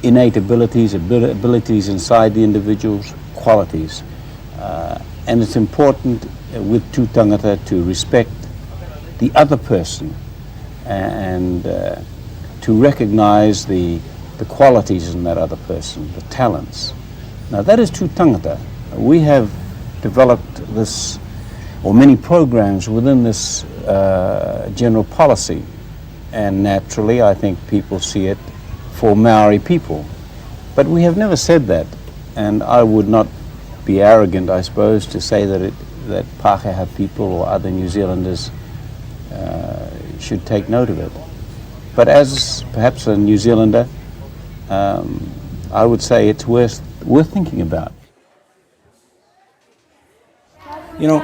innate abilities inside the individuals, qualities. And it's important with Tu Tangata to respect the other person and to recognize the qualities in that other person, the talents. Now that is Tu Tangata. We have developed this, or many programs within this general policy, and naturally I think people see it for Maori people. But we have never said that, and I would not be arrogant, I suppose, to say that Pākehā people or other New Zealanders should take note of it. But as perhaps a New Zealander, I would say it's worth thinking about. You know,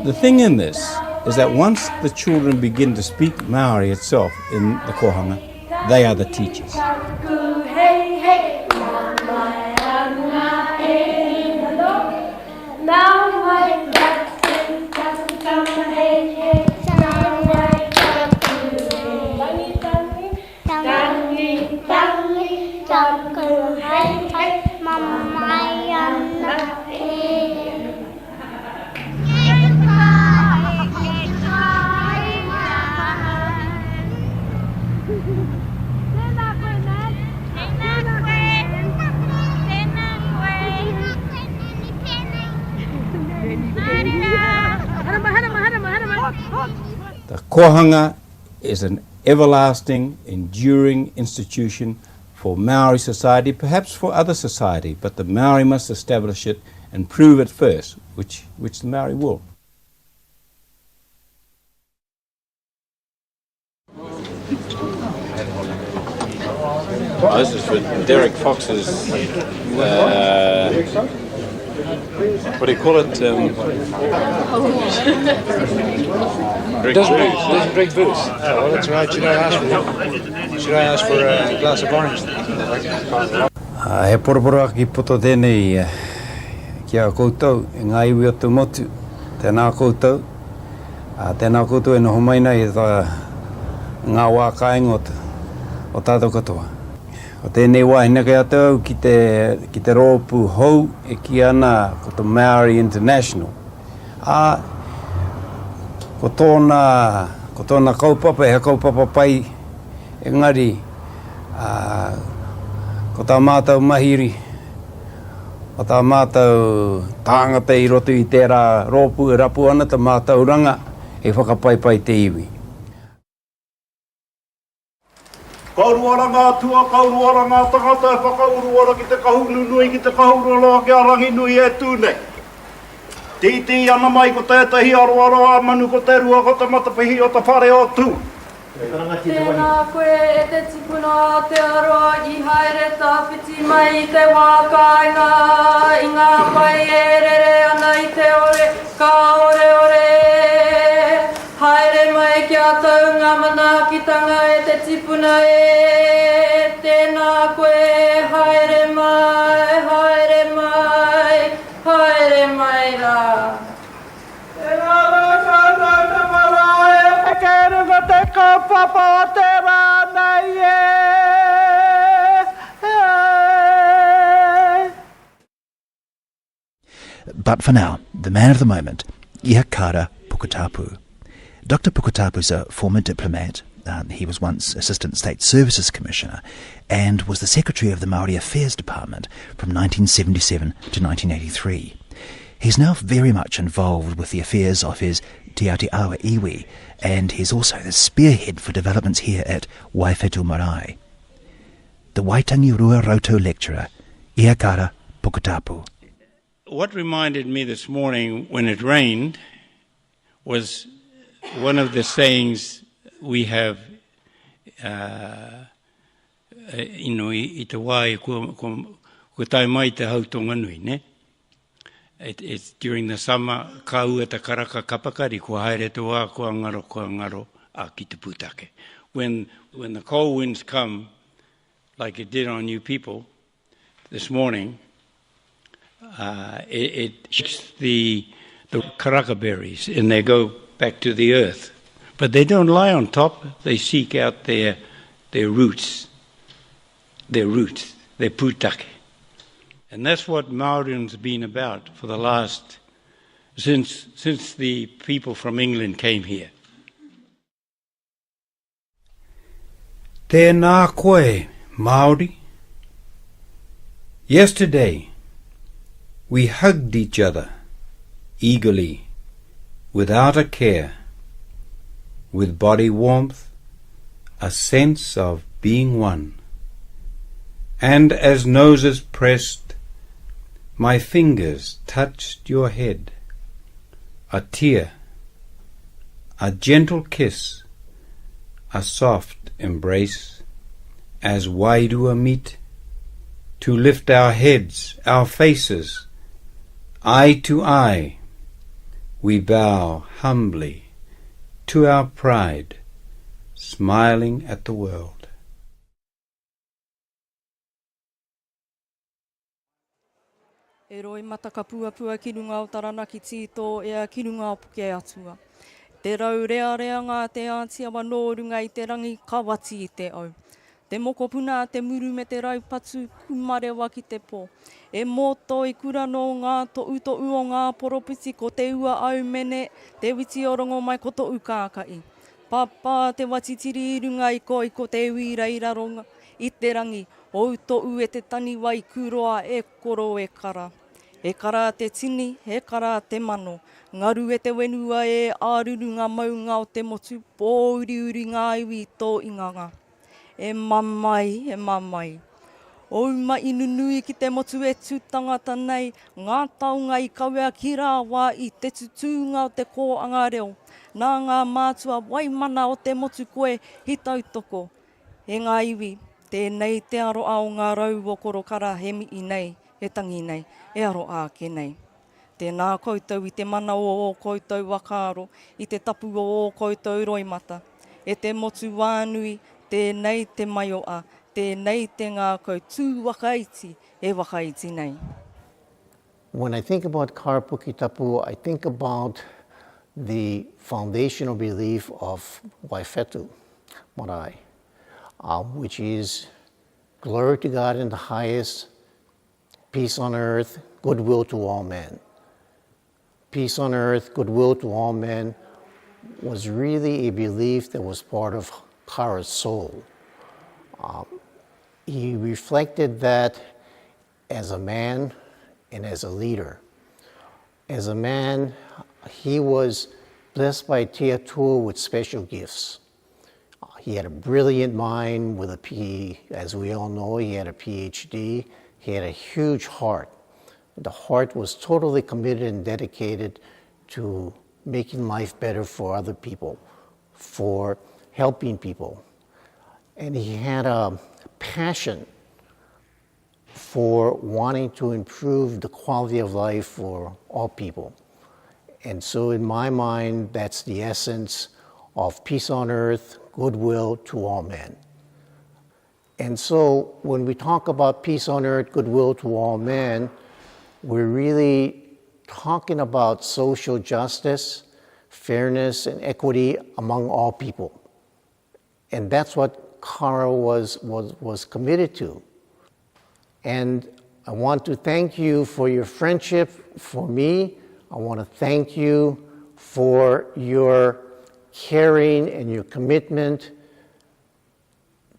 the thing in this is that once the children begin to speak Maori itself in the kohanga, they are the teachers. The kohanga is an everlasting, enduring institution for Maori society, perhaps for other society, but the Maori must establish it and prove it first, which the Maori will. This is for Derek Fox's, what do you call it? Doesn't drink booze. Oh, well, that's right. Should I ask for a glass of orange? He porapora ki poto tēnei ki a koutou, e ngā iwi o te motu, tēnā koutou. Tēnā koutou e noho maina i ngā wā kāinga o tātou katoa. O tēnei wā hina kei atau ki te rōpū hou e ki ana ko te Maori International. Ko tōna kaupapa, he kaupapa pai, engari, ko tā mātou mahiri, o tā mātou tāngata i roto i tērā rōpū e rapu ana, tā mātou ranga e whakapaipai te iwi. Kauruara ngā tua, kauruara ngā tangata e whakauruara ki te kahunu nui, ki te kahuroloa ki a rangi nui e tūnei. Titi ana mai ko tētahi aroaroa manu ko te rua ko te matapihi o te whare o tū. Tēnā koe e te tipuna o te aroa I haere tāwhiti mai I te wākainga I ngā pai e rere ana I te ore, ka ore ore. Haere mai ki a tau ngā manaakitanga e te tipuna e. Tēnā koe haere mai, haere mai, haere mai rā. Tēnā rā te marae, e kērunga te kaupapa o te rānei e. But for now, the man of the moment, Ihakara Puketapu. Dr. Puketapu is a former diplomat. He was once Assistant State Services Commissioner and was the Secretary of the Maori Affairs Department from 1977 to 1983. He's now very much involved with the affairs of his Te Aotearoa iwi, and he's also the spearhead for developments here at Waifetu Marae. The Waitangi Ruaroto lecturer, Ihakara Puketapu. What reminded me this morning when it rained was one of the sayings we have, I te wai ko tai mai te hautonga nui, ne? It's during the summer, ka ua te karaka kapakari, ko haere te wā, ko ngaro, a ki te pūtake. When the cold winds come, like it did on you people this morning, it shakes the karaka berries and they go back to the earth. But they don't lie on top, they seek out their roots. their roots, their pūtake. And that's what Maorians been about for the last, since the people from England came here. Tēnā koe, Māori. Yesterday, we hugged each other eagerly, without a care, with body warmth, a sense of being one. And as noses pressed, my fingers touched your head. A tear, a gentle kiss, a soft embrace, as wairua meet, to lift our heads, our faces, eye to eye, we bow humbly to our pride, smiling at the world. E roi mataka puapua ki runga o Taranaki Tito e a ki runga o Puke Atua. Te rau rea ngā te ātia wanōrunga i te rangi kawati i te au. Te moko puna te muru me te raupatu kumarewa ki te pō. E moto i kura no ngā to'u o ngā poropiti ko te ua au mene, te witi o rongo mai ko to'u kākai. Papa te watitiri i runga i ko te uira i raronga i te rangi. O to'u e te taniwa i kuroa e koro e kara. E kara te tini, e kara te mano. Ngaru e te wenua e āruru ngā maunga o te motu, pōuriuri ngā iwi tō inganga. E mamai, e mamai. O uma inu nui ki te motu e tū tangata nei, ngā taunga i kawea ki rāwā i te tutūnga o te kōanga reo. Nā ngā mātua waimana o te motu koe hi tautoko. E ngā iwi, tēnei te aro ao ngā rau o koro kara he mi'i nei, he tangi nei, e aro āke nei. Tēnā koutou i te mana o koutou wakaaro, i te tapu o koutou roimata. E te motu wānui, tēnei te maioa, tēnei te ngā koutu wakaiti, e wakaiti nei. When I think about Karapuki Tapu, I think about the foundational belief of Waifetu Marae, which is glory to God in the highest, peace on earth, goodwill to all men. Peace on earth, goodwill to all men was really a belief that was part of Kara's soul. He reflected that as a man and as a leader. As a man, he was blessed by Te Atua with special gifts. He had a brilliant mind with a as we all know, he had a PhD. He had a huge heart. The heart was totally committed and dedicated to making life better for other people, for helping people. And he had a passion for wanting to improve the quality of life for all people. And so in my mind, that's the essence of peace on earth, goodwill to all men. And so when we talk about peace on earth, goodwill to all men, we're really talking about social justice, fairness, and equity among all people. And that's what Kara was committed to. And I want to thank you for your friendship for me. I want to thank you for your caring and your commitment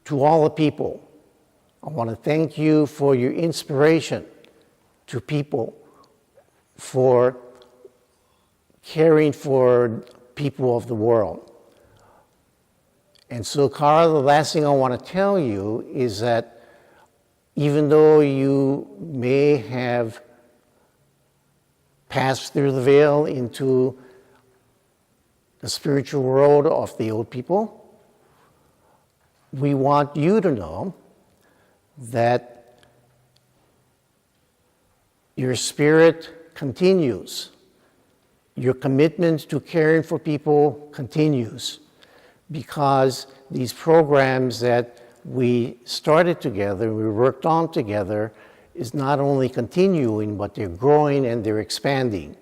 to all the people. I want to thank you for your inspiration to people, for caring for people of the world. And so, Kara, the last thing I want to tell you is that even though you may have passed through the veil into the spiritual world of the old people, we want you to know that your spirit continues. Your commitment to caring for people continues, because these programs that we started together, we worked on together, is not only continuing, but they're growing and they're expanding,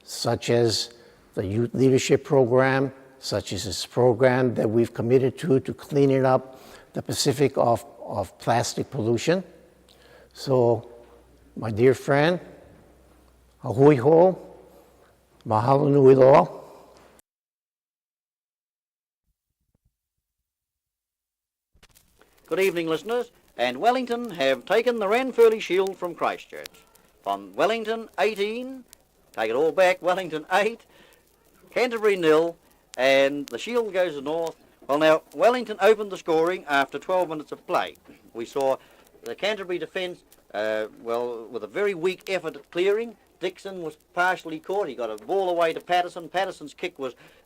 such as the Youth Leadership Program, such as this program that we've committed to cleaning up the Pacific of plastic pollution. So, my dear friend, ahui ho, mahalo nui loa. Good evening, listeners, and Wellington have taken the Ranfurly Shield from Christchurch. From Wellington 18, take it all back, Wellington 8, Canterbury 0, and the Shield goes to North. Well, now, Wellington opened the scoring after 12 minutes of play. We saw the Canterbury defence, with a very weak effort at clearing. Dixon was partially caught. He got a ball away to Patterson. Patterson's kick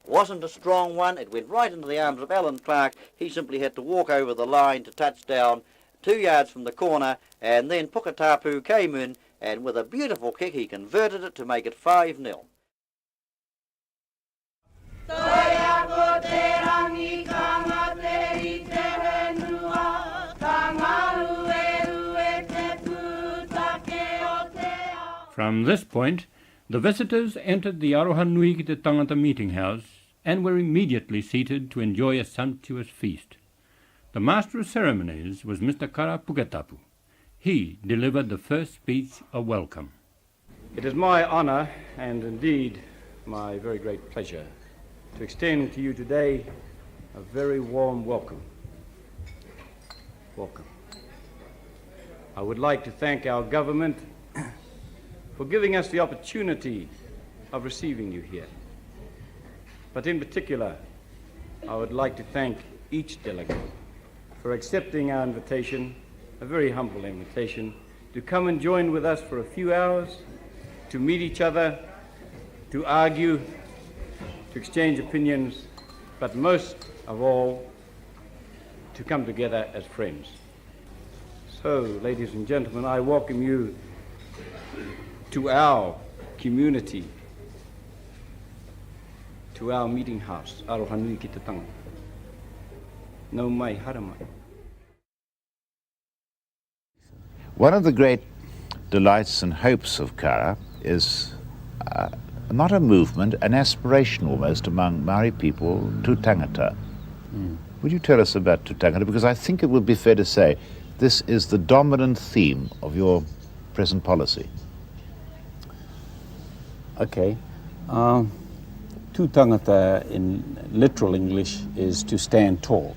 wasn't a strong one. It went right into the arms of Alan Clark. He simply had to walk over the line to touchdown 2 yards from the corner, and then Puketapu came in, and with a beautiful kick he converted it to make it 5-0. From this point, the visitors entered the Aroha Nui Ki Te Tangata meeting house and were immediately seated to enjoy a sumptuous feast. The master of ceremonies was Mr. Kara Puketapu. He delivered the first speech of welcome. It is my honour, and indeed my very great pleasure, to extend to you today a very warm welcome. Welcome. I would like to thank our government for giving us the opportunity of receiving you here. But in particular, I would like to thank each delegate for accepting our invitation, a very humble invitation, to come and join with us for a few hours, to meet each other, to argue, to exchange opinions, but most of all, to come together as friends. So, ladies and gentlemen, I welcome you to our community, to our meeting house, Aroha Nui Ki Te Tangata. Nau mai, hara mai. One of the great delights and hopes of Kara is not a movement, an aspiration almost among Maori people to tangata. Would you tell us about Tu Tangata? Because I think it would be fair to say this is the dominant theme of your present policy. Okay. Tu Tangata in literal English is to stand tall.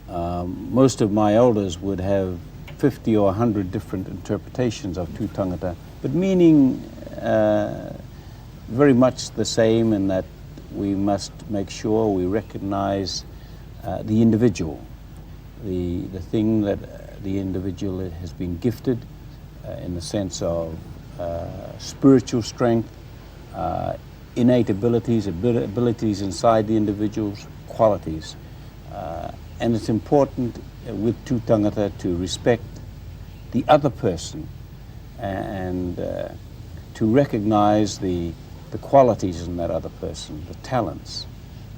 Most of my elders would have 50 or 100 different interpretations of Tu Tangata, but meaning very much the same, in that we must make sure we recognize the individual, the thing that the individual has been gifted in the sense of spiritual strength, innate abilities inside the individual's qualities. And it's important with Tu Tangata to respect the other person and to recognize the qualities in that other person, the talents.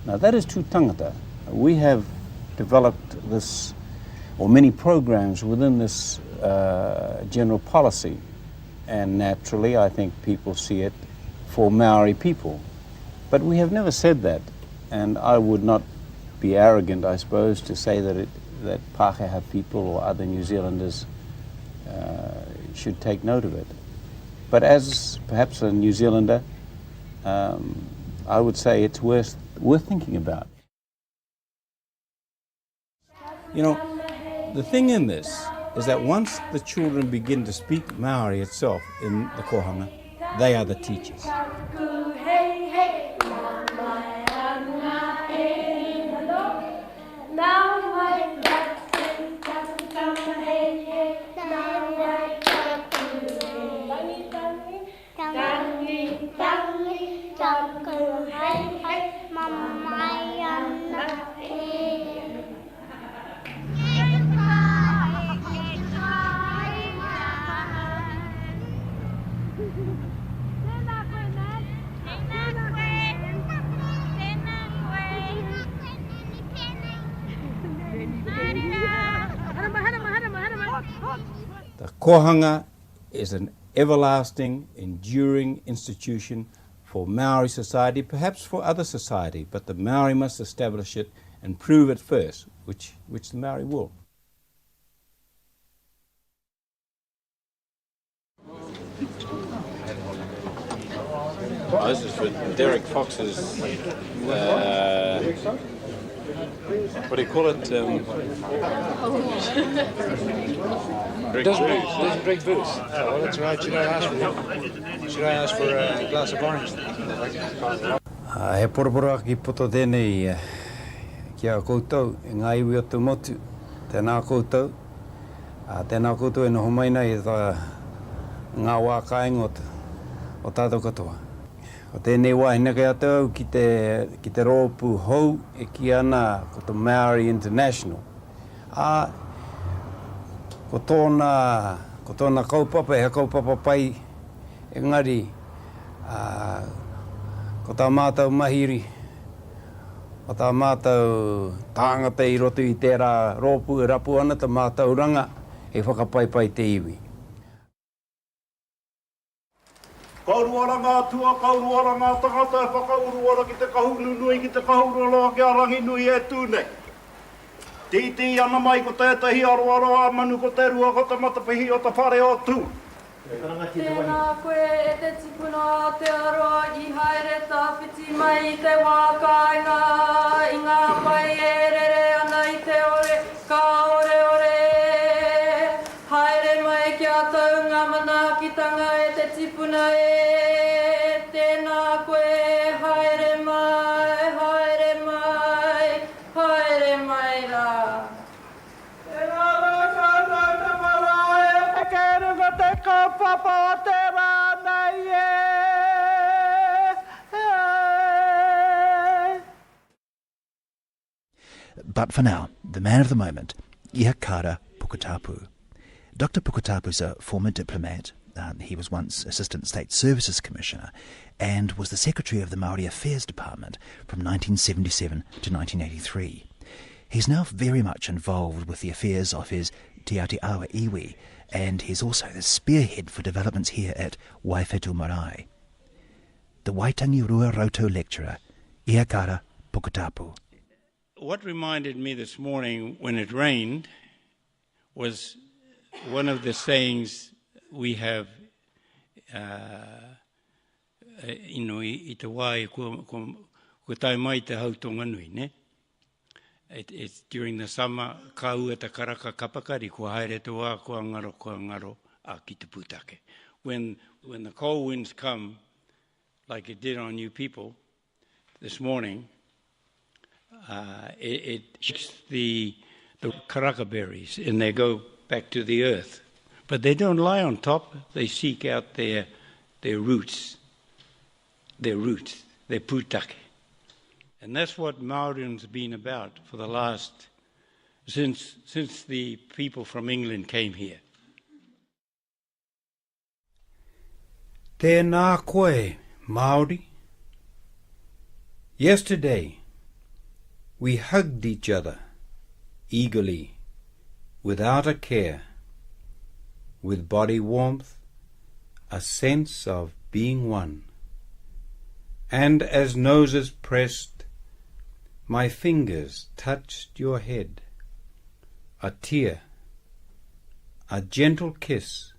Now that is Tu Tangata. We have developed this, or many programs within this general policy, and naturally I think people see it for Maori people. But we have never said that, and I would not be arrogant, I suppose, to say that Pākehā people or other New Zealanders should take note of it. But as perhaps a New Zealander, I would say it's worth thinking about. You know, the thing in this is that once the children begin to speak Maori itself in the kohanga, they are the teachers. The kohanga is an everlasting, enduring institution for Maori society, perhaps for other society, but the Maori must establish it and prove it first, which the Maori will. This is for Derek Fox's, what do you call it? Doesn't drink booze. Oh, well, that's right. Should I ask for Should I ask for a glass of orange? He porapora ki poto tēnei ki a koutou, ngā iwi o te motu, tēnā koutou. Tēnā koutou e noho mai nei ngā wā kāinga o tātou katoa. O tēnei wā hina kei atau ki te rōpū hou e ki ana ko te Maori International. Ko tōna kaupapa, he kaupapa pai, engari, ko tā mātou mahiri, o tā mātou tāngata i roto i tērā rōpū e rapu ana, tā mātou ranga e whakapaipai te iwi. Kauruara ngā tua, kauruara ngā tangata e whakauruara ki te kahununui, ki te kahuroloa ki a rangi nui e tūnei. Titi ana mai ko tētahi aroaroa manu ko te rua ko te matapihi o te whare o tū. Tēnā koe e te tipuna Aotearoa I haere tāwhiti mai I te wākainga I ngā pai e rere ana I te ore, ka ore ore. Haere mai ki a taunga manaakitanga e te tipuna e. Tēnā koe haere mai, haere mai, haere mai rā. Tēnā rā ka marae, e kērunga te kaupapa o te rānei e. But for now, the man of the moment, Ihakara Puketapu. Dr. Puketapu is a former diplomat. He was once Assistant State Services Commissioner and was the Secretary of the Maori Affairs Department from 1977 to 1983. He's now very much involved with the affairs of his Te Aotearoa iwi, and he's also the spearhead for developments here at Waifetu Marae. The Waitangi Ruaroto lecturer, Ihakara Puketapu. What reminded me this morning when it rained was one of the sayings we have, I te wai ko tai mai te hautonga nui, ne? It's during the summer, ka ua te karaka kapakari, ko haere te wā, ko ngaro, a ki te pūtake. When the cold winds come, like it did on you people this morning, it shakes the karaka berries and they go back to the earth. But they don't lie on top, they seek out their roots, their pūtake. And that's what Maorians have been about for the last, since the people from England came here. Tēnā koe, Māori. Yesterday, we hugged each other eagerly, without a care, with body warmth, a sense of being one. And as noses pressed, my fingers touched your head. A tear, a gentle kiss,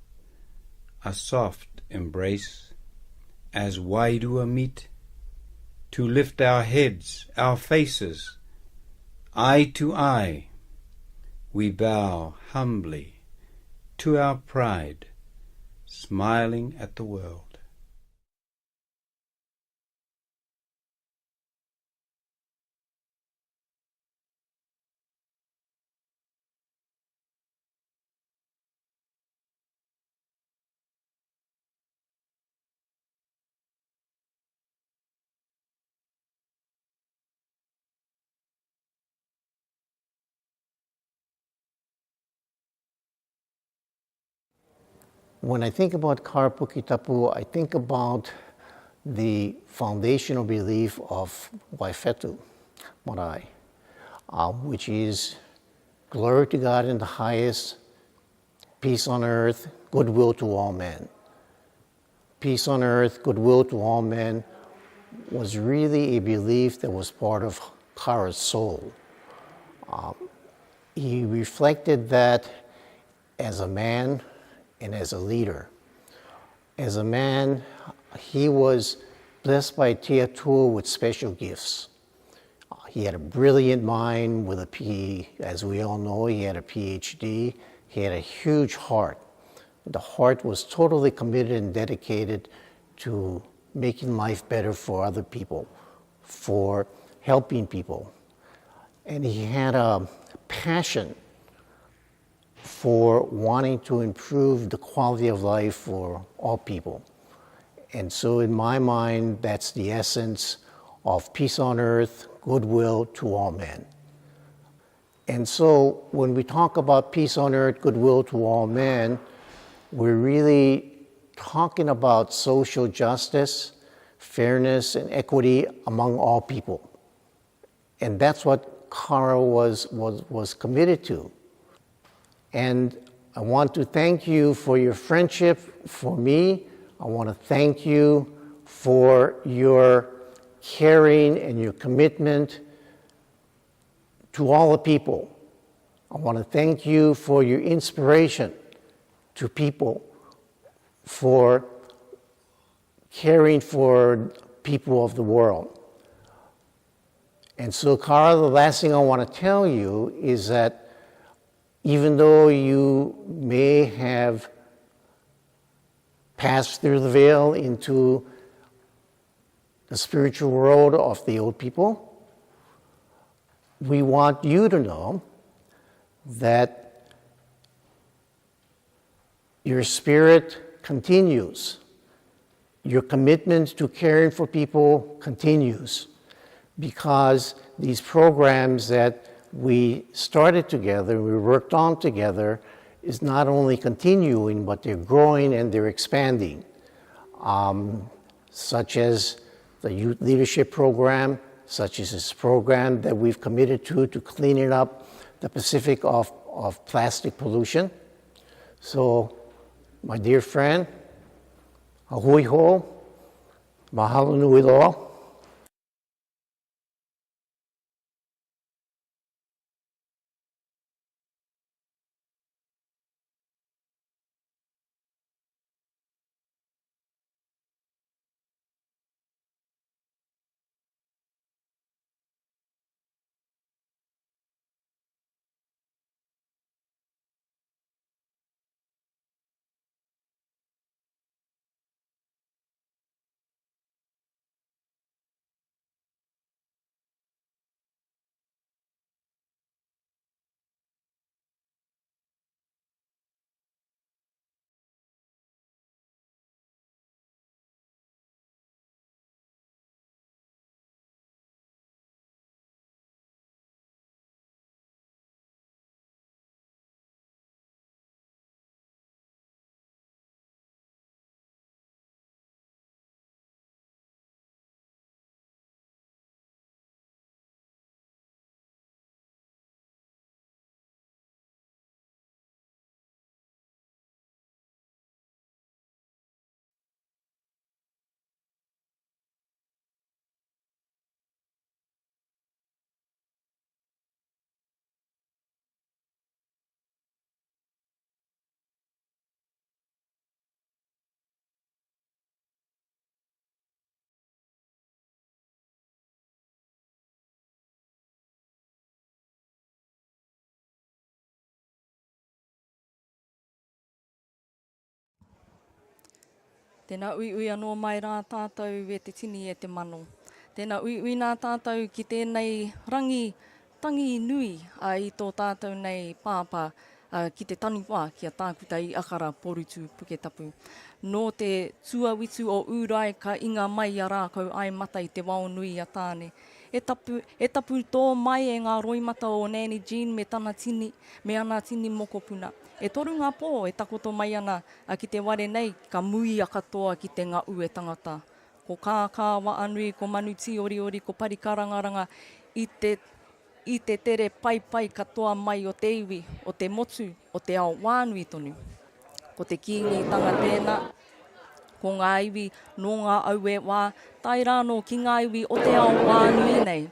a soft embrace, as wairua meet, to lift our heads, our faces, eye to eye, we bow humbly to our pride, smiling at the world. When I think about Kara Puketapu, I think about the foundational belief of Waifetu Marae, which is glory to God in the highest, peace on earth, goodwill to all men. Peace on earth, goodwill to all men was really a belief that was part of Kara's soul. He reflected that as a man and as a leader. As a man, he was blessed by Te Atua with special gifts. He had a brilliant mind with as we all know, he had a PhD. He had a huge heart. The heart was totally committed and dedicated to making life better for other people, for helping people. And he had a passion for wanting to improve the quality of life for all people. And so in my mind, that's the essence of peace on earth, goodwill to all men. And so when we talk about peace on earth, goodwill to all men, we're really talking about social justice, fairness, and equity among all people. And that's what Kara was committed to. And I want to thank you for your friendship for me. I want to thank you for your caring and your commitment to all the people. I want to thank you for your inspiration to people, for caring for people of the world. And so, Kara, the last thing I want to tell you is that even though you may have passed through the veil into the spiritual world of the old people, we want you to know that your spirit continues. Your commitment to caring for people continues, because these programs that we started together, we worked on together, is not only continuing, but they're growing and they're expanding, such as the Youth Leadership Program, such as this program that we've committed to cleaning up the Pacific of plastic pollution. So, my dear friend, ahui ho, mahalo nui loa. Tēnā ui anō mai rā tātou e te tini e te mano. Tēnā ui nā tātou ki tēnei tangi nui i tō tātou nei pāpā ki te taniwha kia tākuta i akara porutu Puketapu. Nō te tuawitu o ūrai ka inga mai a rākau ai mata i te wao nui a tāne. E tapu tō mai e ngā roimata o Nanny Jean me tana tini, me ana tini mokopuna. E toru ngā pō e takoto mai ana ki te ware nei, ka mui a katoa ki te ngā ue tangata. Ko kākāwa anui, ko manuti ori, ko parikarangaranga i te tere pai katoa mai o te iwi, o te motu, o te ao wānui tonu. Ko te kiingi tanga tēnā, ko ngā iwi no ngā aue wā, tai rāno ki ngā iwi o te ao wānui nei.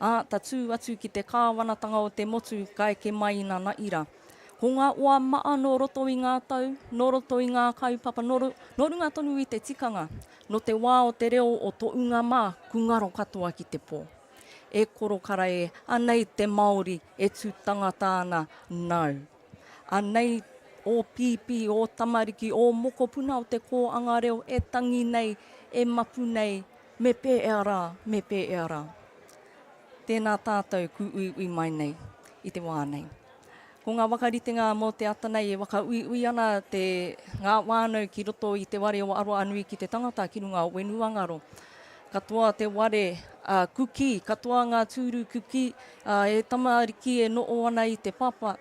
Ta tū atu ki te kāwanatanga o te motu kai ke mai nana ira. Ko ngā oa maa no roto i ngā tau, no roto i ngā kaupapa, no runga tonu i te tikanga, no te wā o te reo o tō unga mā, ku ngaro katoa ki te pō. E koro kara e, anei te Māori e tū tangata ana, nau. Anei o pipi, o tamariki, o mokopuna o te kōanga reo, e tangi nei, e mapu nei, me pē ea rā, me pē ea rā. Tēnā tātou ku ui mai nei, i te wā nei. Ko ngā wakaritenga mō te ata nei, e waka ui ana ngā wānau ki roto i te ware o aroa anui ki te tangata ki runga o Wenuangaro. Katoa te ware kuki, katoa ngā tūru kuki, e tamariki e noo ana i te papa,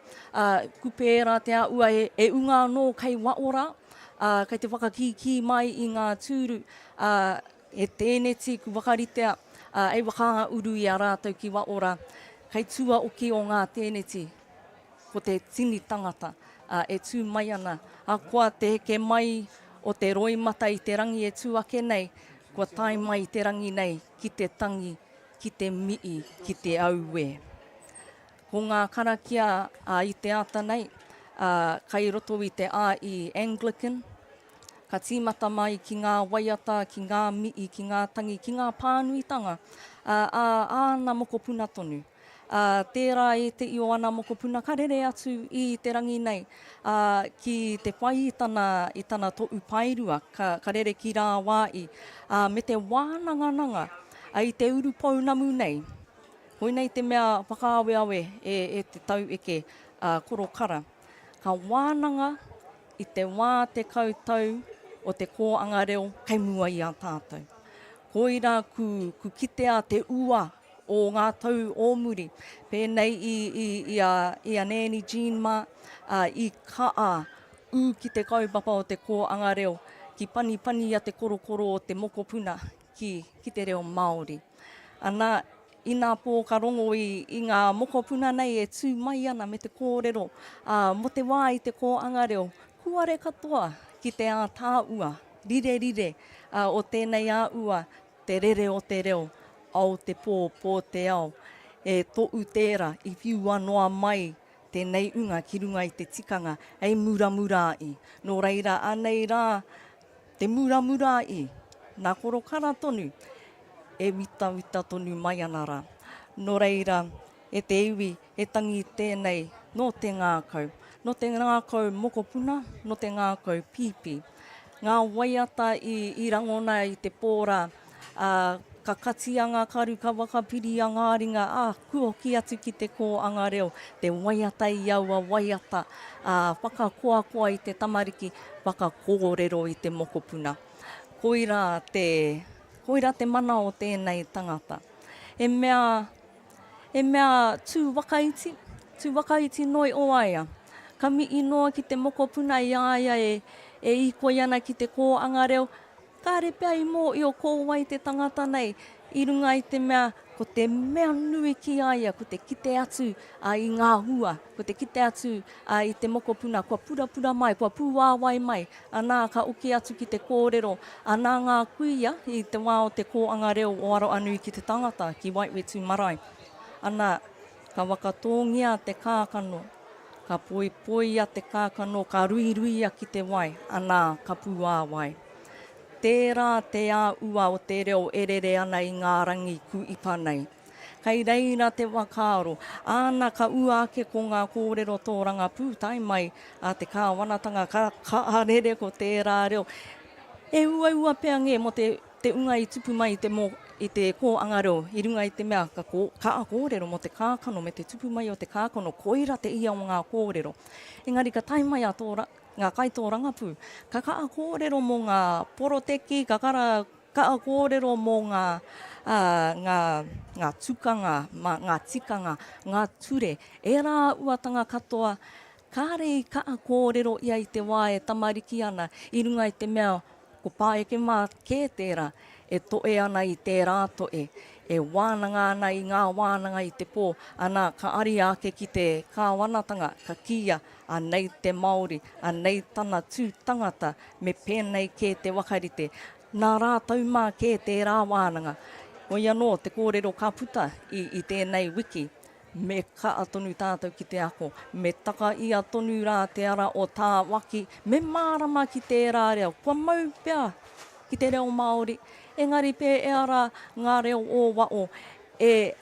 kupera te aua e unga no kei waora, kei te whakakiki mai i ngā tūru, e tēneti ku wakaritea, e waka uru i a rātou ki waora, kei tua oki o ngā tēneti, ko te tini tangata e tū mai ana. A kua te heke mai o te roimata i te rangi e tū ake nei, kua tai mai te rangi nei ki te tangi, ki te mii, ki te aue. Ko ngā karakia i te ata nei, kai roto i te i Anglican, ka tīmata mai ki ngā waiata, ki ngā mii, ki ngā tangi, ki ngā pānuitanga, āna mokopuna tonu. Tērā e te io ana mokopuna, ka rere atu i te rangi nei, ki te whai i tana to'u pairua, ka rere ki rā wāi, me te wānangananga, i te uru pounamu nei. Hoi nei te mea whakaaweawe e te tau eke korokara. Ka wānanga i te wā te kautau o te kōanga reo, kei mua i a tātou. Koira ku kitea te ua, o ngā tau ōmuri. Pēnei i a Nanny Jean mā, i kaa ki te kaupapa o te kōanga reo, ki pani a te korokoro o te mokopuna ki te reo Māori. Ana, i nā pōkarongo i ngā mokopuna nei e tū mai ana me te kōrero, mo te wā i te kōanga reo, kuare katoa ki te tāua, rire, o tēnei āua, te rere o te reo, au te pō te ao, e to'u tērā, i whiu anoa mai tēnei unga ki runga i te tikanga, e muramura-i. Nō reira, anei rā, te muramura-i, nā korokara tonu, e wita tonu mai ana rā. Nō reira, e te iwi, e tangi tēnei, no te ngākau. No te ngākau mokopuna, no te ngākau pipi. Ngā waiata i rangona i te pōra, ka katia ngā karu, ka wakapiri a ngā ringa, kuoki atu ki te kōanga reo, te waiata i aua waiata, whakakoakoa i te tamariki, whakakōrero i te mokopuna. Koira te mana o tēnei tangata. E mea tū wakaiti noi o aia. Ka mii noa ki te mokopuna i aia e ikoi ana ki te kōanga reo, ka repea i mō i o kōwai te tangata nei, i runga i te mea, ko te mea nui ki aia, ko te kite atu i ngā hua, ko te kite atu i te mokopuna, kua pura mai, kua pūwāwai mai, anā ka uki atu ki te kōrero, anā ngā kuia i te wā o te kōanga reo o aro anui ki te tangata, ki Waitwetu Marae. Anā, ka wakatongia te kākano, ka poi a te kākano, ka rui a ki te wai, anā ka pūwāwai. Tērā te āua o te reo e rere ana i ngā rangi ku ipa nei. Kei reira te wakaaro, āna ka ua ake ko ngā kōrero tōranga pūtai mai a te kāwanatanga, ka arere ko tērā reo. E ua pea nge mo te unga i tupu mai i te kōanga reo, i runga i te mea ka kōrero mo te kākano, me te tupu mai o te kākano, koira te ia o ngā kōrero. Engari ka tai mai a ngā kaito rangapū, ka kōrero mo ngā poroteki, ka kōrero mo ngā tukanga, ngā tikanga, ngā ture. E rā uatanga katoa, ka rei kōrero ia i te wā e tamariki ana, i runga i te mea, ko pāeke mā kē tērā, e toe ana i te rā toe, e wānanga ana i ngā wānanga i te pō, ana ka ari ake ki te kāwanatanga, ka kia, anei te Māori, anei tana tū tangata, me pēnei kē te wakarite. Nā rātau mā kē te rā wānanga, Oi anō, te kōrero ka puta i tēnei wiki. Me ka atonu tātou ki te ako. Me taka i atonu rā te ara o tā waki. Me mārama ki tērā reo. Kua mau pea ki te reo Māori. Engari pē e ara ngā reo o wao. E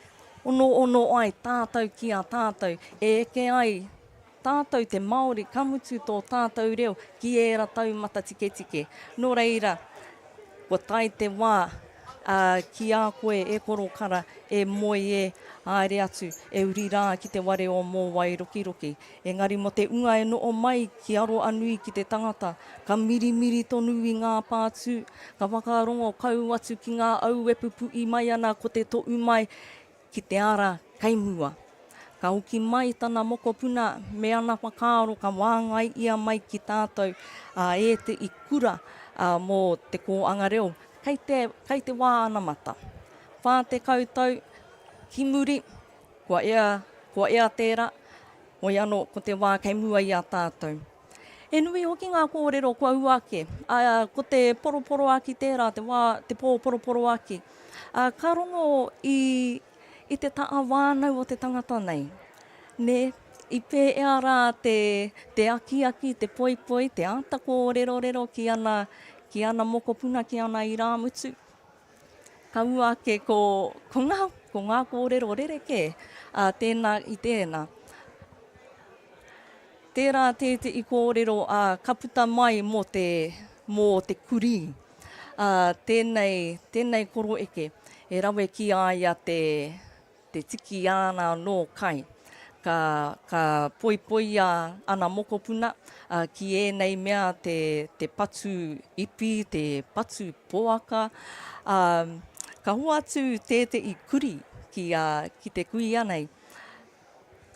ono ai tātou ki a tātou. E eke ai tātou te Māori kamutu tō tātou reo ki ērā taumata tike. Nō reira, ko tai te wā ki a koe e korokara, e moe e aere atu, e uri rā ki te ware o mō wai roki. Engari mo te unga e noo mai ki aro anui ki te tangata, ka mirimiri tonu i ngā pātū, ka whakarongo kau atu ki ngā au e pupu i mai ana ko te to'u mai ki te ara kaimua. Ka uki mai tana mokopuna me ana whakaaro ka wāngai ia mai ki tātou e te i kura mō te kōanga reo. Kei te wā ana mata. Whā te koutou, ki muri, kua ea tērā, oi anō ko te wā kei mua i a tātou. E nui hoki ngā kōrero kua uake, ko te poroporo aki tērā, te pō poroporo aki. Ka rongo i te taa wānau o te tangata nei. Ne, i pē ea rā te aki, te poipoi, te ata kōrero ki ana mokopuna, ki ana i rāmutu. Ka uake ko ngā kōrero rereke, tēnā i tēnā. Tērā te i kōrero ka puta mai mō te kuri. Tēnei koro eke, e rawe ki aia te tiki ana nō kai. Ka poipoi ana mokopuna ki ēnei mea te patu ipi, te patu poaka. Ka hoa atu te i kuri ki te kuia nei.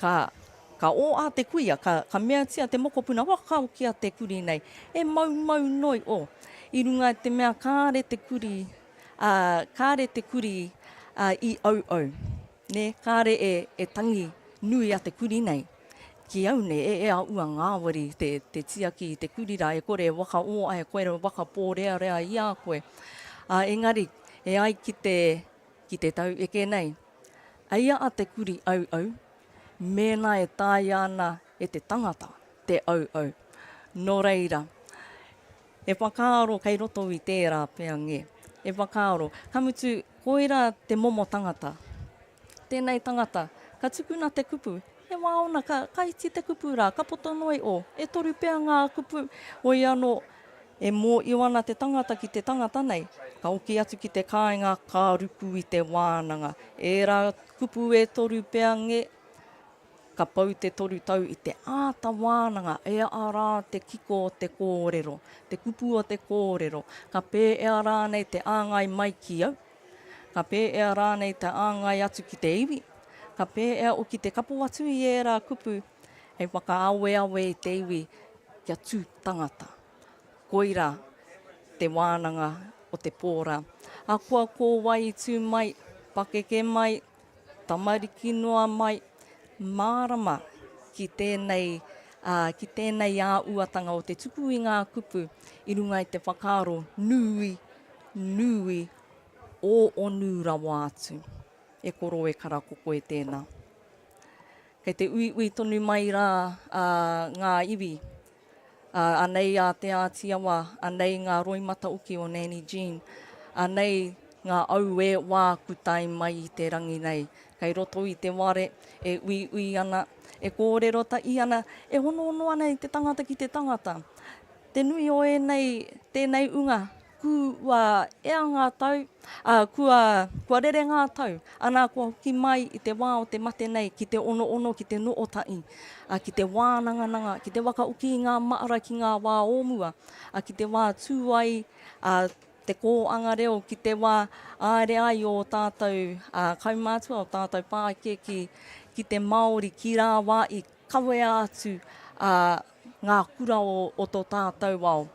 Ka o a te kuia, ka mea tia te mokopuna wakau ki a te kuri nei. E mau noi o. I runga te mea kāre te kuri i au. Ne, kāre e tangi nui a te kuri nei. Ki au ne, e a ua ngāwari te tia ki te kuri rā, e kore waka o ai, koe waka pōrea rea i a koe. Engari, e ai ki te tau eke nei. Aia a te kuri au, mēnā e tāi ana e te tangata, te au. Nō reira, e whakaaro kei roto i tērā pēa nge. E whakaaro, kamutu, koira te momo tangata. Tēnei tangata, ka tukuna te kupu, e waona ka iti te kupu rā, ka poto noi o, e toru pēa ngā kupu, oi anō, e mō iwana te tangata ki te tangata nei, ka oki atu ki te kāinga, ka ruku i te wānanga. E rā kupu e toru pēa nge, ka pau te toru tau i te āta wānanga, e a rā te kiko o te kōrero, te kupu o te kōrero, ka pē e a rā nei te āngai mai ki au, ka pē e a rā nei te āngai atu ki te iwi, ka pē e o ki te kapo atu i e rā kupu, e waka awe i te iwi kia tū tangata. Koira te wānanga o te pōra. A kua kō wai tū mai, pakeke mai, tamariki noa mai, mārama ki tēnei ā uatanga o te tuku i ngā kupu, i runga i te whakaaro nui o onu rawa atu. E koro e karakoko e tēnā. Kei te ui tonu mai rā ngā iwi, anei a te ātiawa, anei ngā roimata uki o Nanny Jean, anei ngā au e wā kutai mai i te rangi nei. Kei roto i te ware, e ui ana, e kōrero ta i ana, e hono ana i te tangata ki te tangata. Te nui o tēnei unga, kua ea ngā tau, kua rere ngā tau, ana kua hoki mai i te wā o te mate nei, ki te ono, ki te nootai, ki te wānanga, ki te waka uki i ngā maara ki ngā wā ōmua, ki te wā tūai, te kōanga reo, ki te wā aere ai o tātou kaumātua, o tātou pāke ki te Māori, ki rā wā i kawea atu ngā kura o tō tātou ao.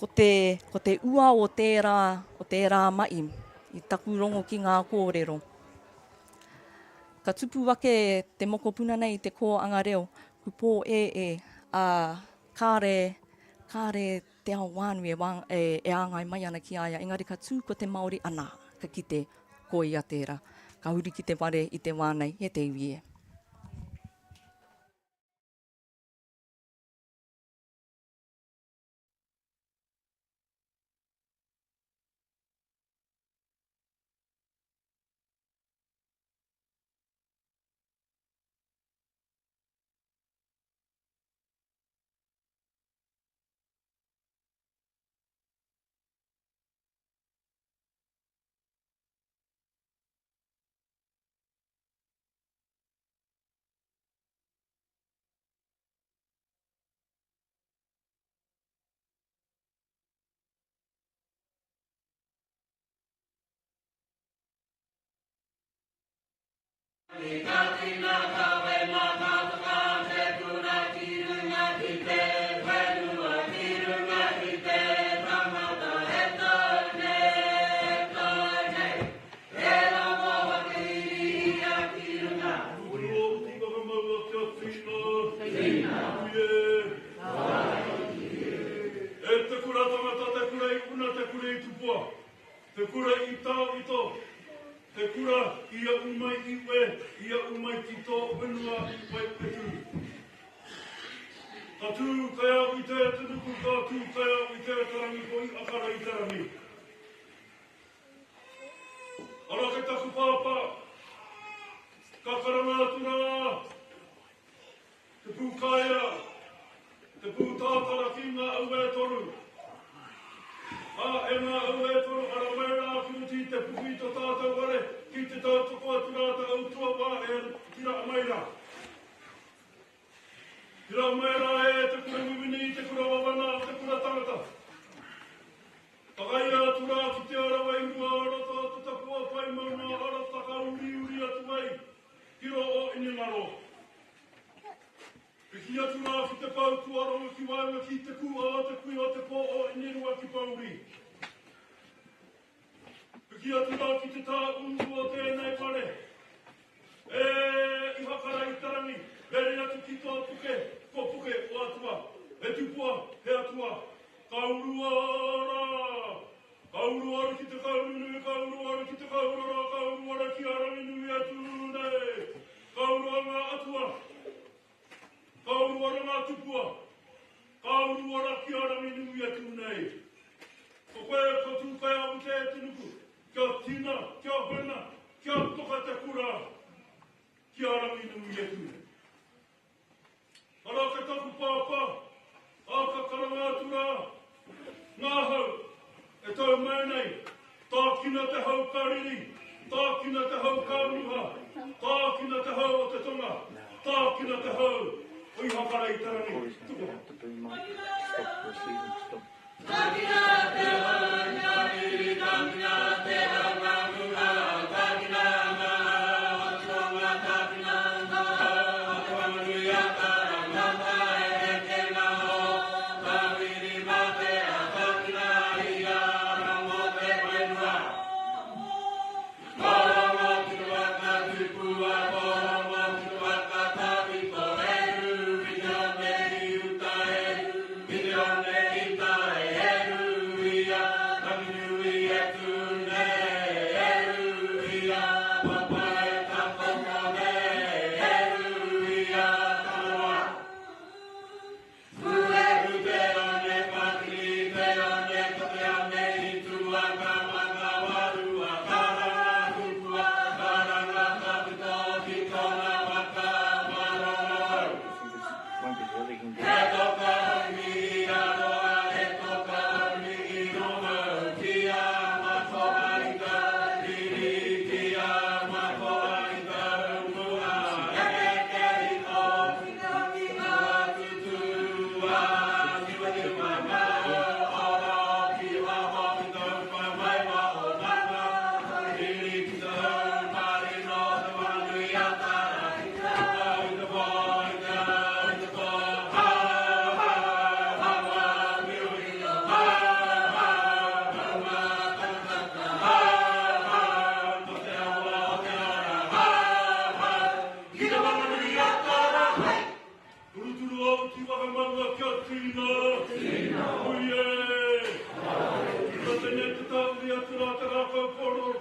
Ko te ua o tērā mai, i taku rongo ki ngā kōrero. Ka tupu wake te mokopuna nei te kōanga reo, ku pō kāre te ao wānui e āngai mai ana ki aia, engari ka tū ko te Māori ana ka kite ko ia tērā. Ka huri ki te ware i te wānei, he te iwi e. Te kura i tau i tō, te kura ia umai i we, ia umai ki tō whenua i wai petu. Ka tū kai au i te tunuku, ka tū kai au i te tarangi ko i akara i tarangi. Ara ke taku pāpā, ka karanga atura, te pūkaia, te pūtātara ki ngā au e toru. E ngā au e toru ara mai rā whiuti te puhi to tātou ware ki te tautoko atura ta autua wā e tira mai rā. Tira mai rā e te kura miwini, te kura wawana, te kura tangata. Takai atura ki te arawa i mua arata, te tapua pai mauna arata ka uri atu mai, hiro o iningaro. Ki atura ki te pau tuaronga ki waenga ki te kua o te kui o te po o inirua ki pauri. Ki atura ki te tā ungu o tēnei pare. I hakara i tarangi, bere atu ki tō puke, ko puke o atua. E tupua, he atua. Kauruara! Kauruara ki te kaurunui, kauruara ki te kaurara, kauruara ki arangi nui atu nei. Kauruara atua. Kauruara ngā tupua, kauruara ki arangi nui atu nei. Ko koe ko tū kai au te tunuku, kia tina, kia hena, kia toka te kura, ki arangi nui atu. Ara ke taku pāpā, a ka karanga atura, ngā hau, e tau mai nei, tākina te hau kariri, tākina te hau kauruha, tākina te hau o te tonga, tākina te hau, oi hakara i tarangi. Tuko. Tākina te hau, ngāmiri, tākina te hau, ngāmura, tākina ngā hau, tonga, tākina ngā hau, tonganui atara, ngā tae e te ngā ho, tāmiri matea, tākina ia, rango te whenua. Korongo ki waka tupua, korongo ki waka tawiko, Tina, oye.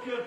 Tina.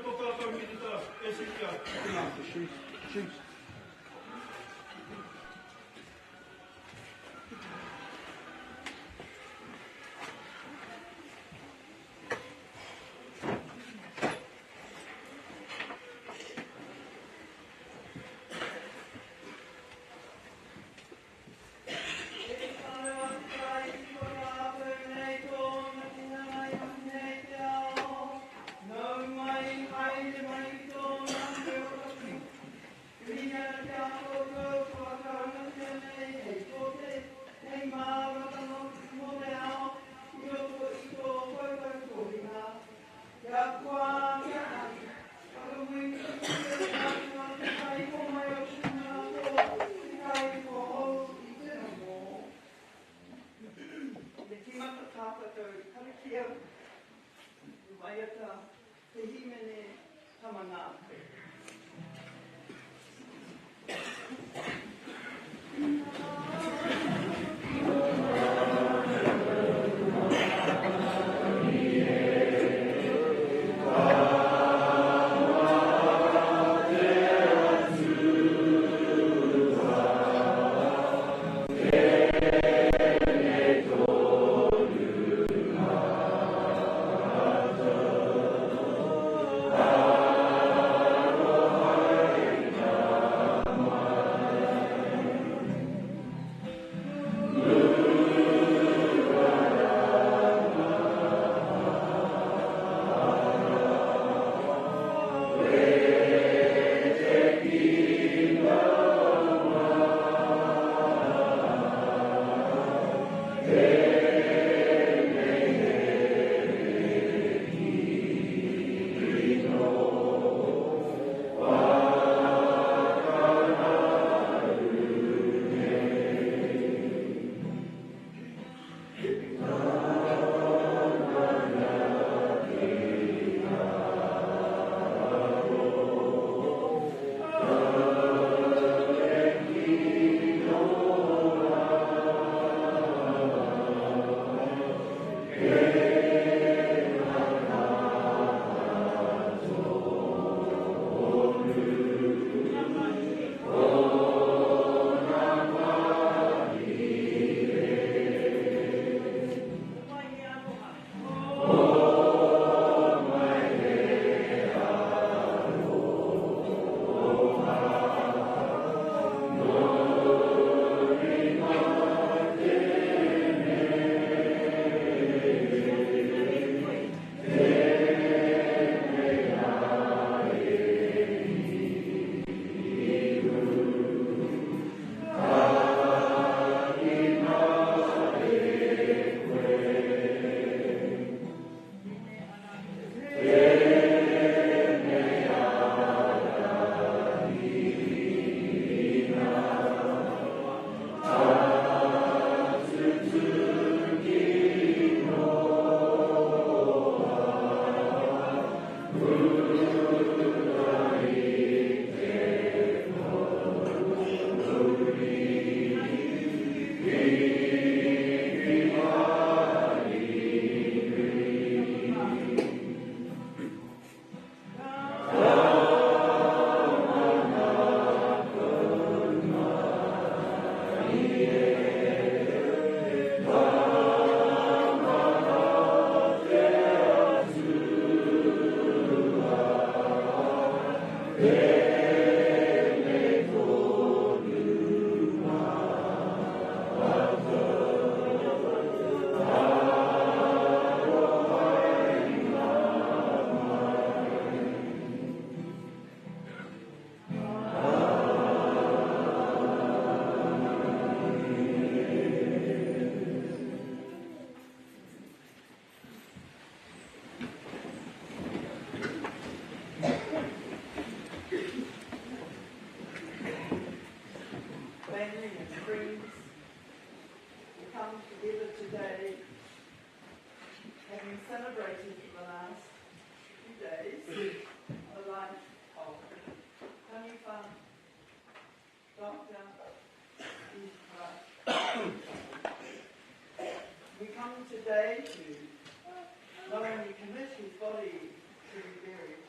We come today to not only commit his body to be buried,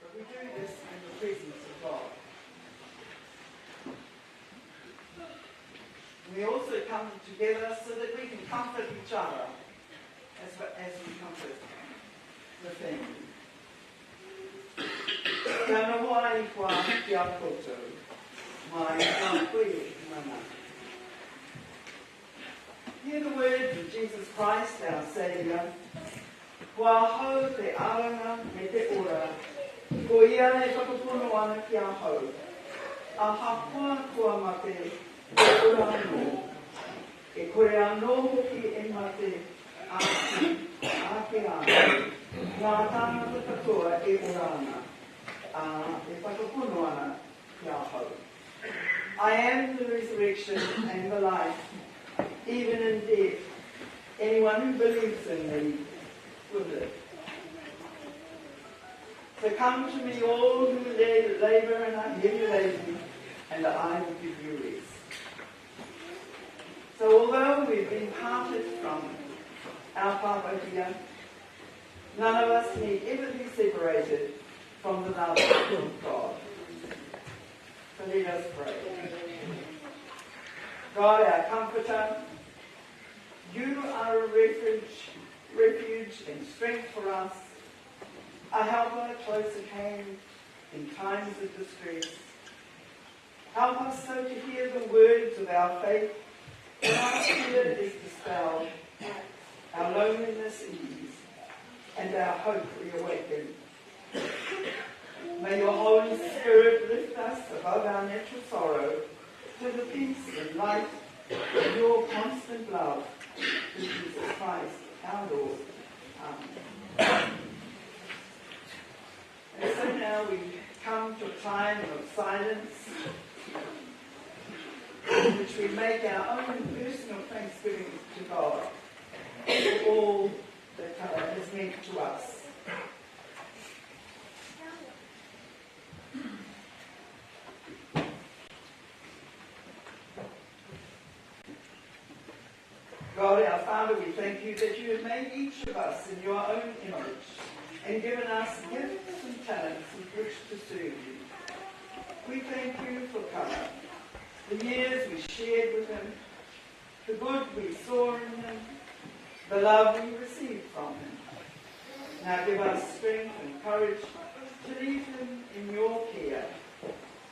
but we do this we also come together so that we can comfort each other as we comfort the family. Kia noho ai kua ki a koutou, mai ka koe mana. Hear the words of Jesus Christ, our Saviour. Kua hau te aranga me te ora, ko ia e whakapono ana ki a hau. A hapua kua mate te ora anō. E kore anō hoki e mate āki, āke ana. Ngā tāngata katoa e ora ana. E whakapono ana ki a hau. I am the resurrection and the life. Even in death, anyone who believes in me will live. So come to me, all who labour and are heavy laden, and I will give you rest. So although we've been parted from our Pāpakia, none of us need ever be separated from the love of God. So let us pray. God, our comforter, you are a refuge and strength for us, a helper close at hand in times of distress. Help us so to hear the words of our faith when our fear is dispelled, our loneliness ease, and our hope reawakened. May your Holy Spirit lift us above our natural sorrow to the peace and light of your constant love through Jesus Christ, our Lord. Amen. And so now we come to a time of silence in which we make our own personal thanksgiving to God for all that has meant to us. God, our Father, we thank you that you have made each of us in your own image and given us gifts and talents with which to serve you. We thank you for Kara, the years we shared with him, the good we saw in him, the love we received from him. Now give us strength and courage to leave him in your care,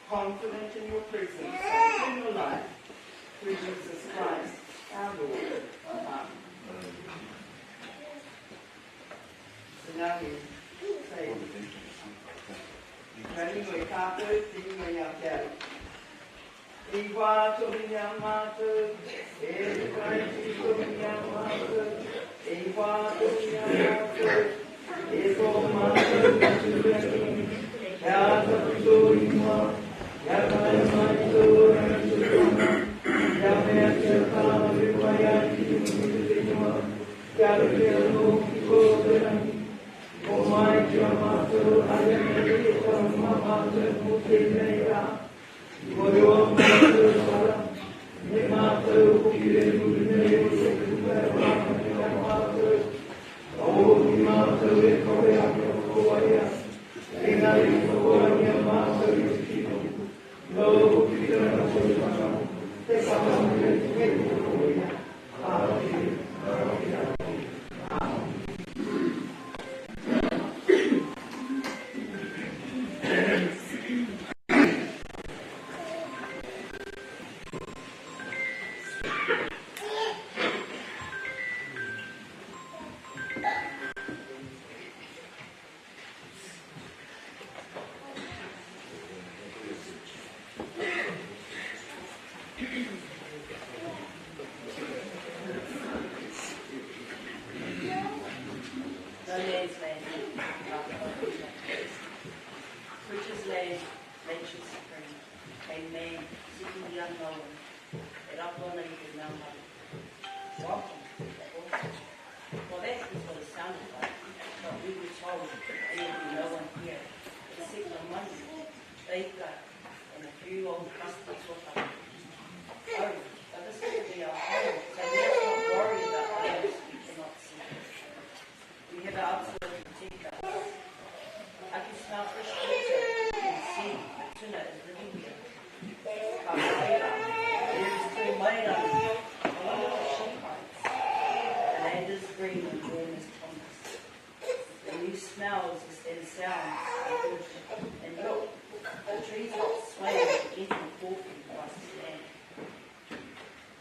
confident in your presence and in your life, through Jesus Christ, our Lord. Amen. So now we say, Rani ngoi tātou, tini ngoi a teau. I wā tohi ngā mātou, e kai ti tohi ngā mātou, e wā tohi ngā mātou, e tō mātou katu raki, kia tapu tōi mā, kia kai mai tō raki tōna, kia mea kia tāwe wai aki te mutu te noa, kia rukea nō ki kōte rangi, o mai kia mātou, aia me te tau mā mātou mo te nei rā, o reo mātou whara, me mātou hoki re muri nei o te kukai wāma me a mātou, o ki mātou e kore ake o koaia, engari koaia mātou i te kino, no hoki te rana koi whaka, te whakamu e te kei o koaia, āki, āki, āki, āki. Later. sounds are good. And look, the trees are swaying gently forward across the land.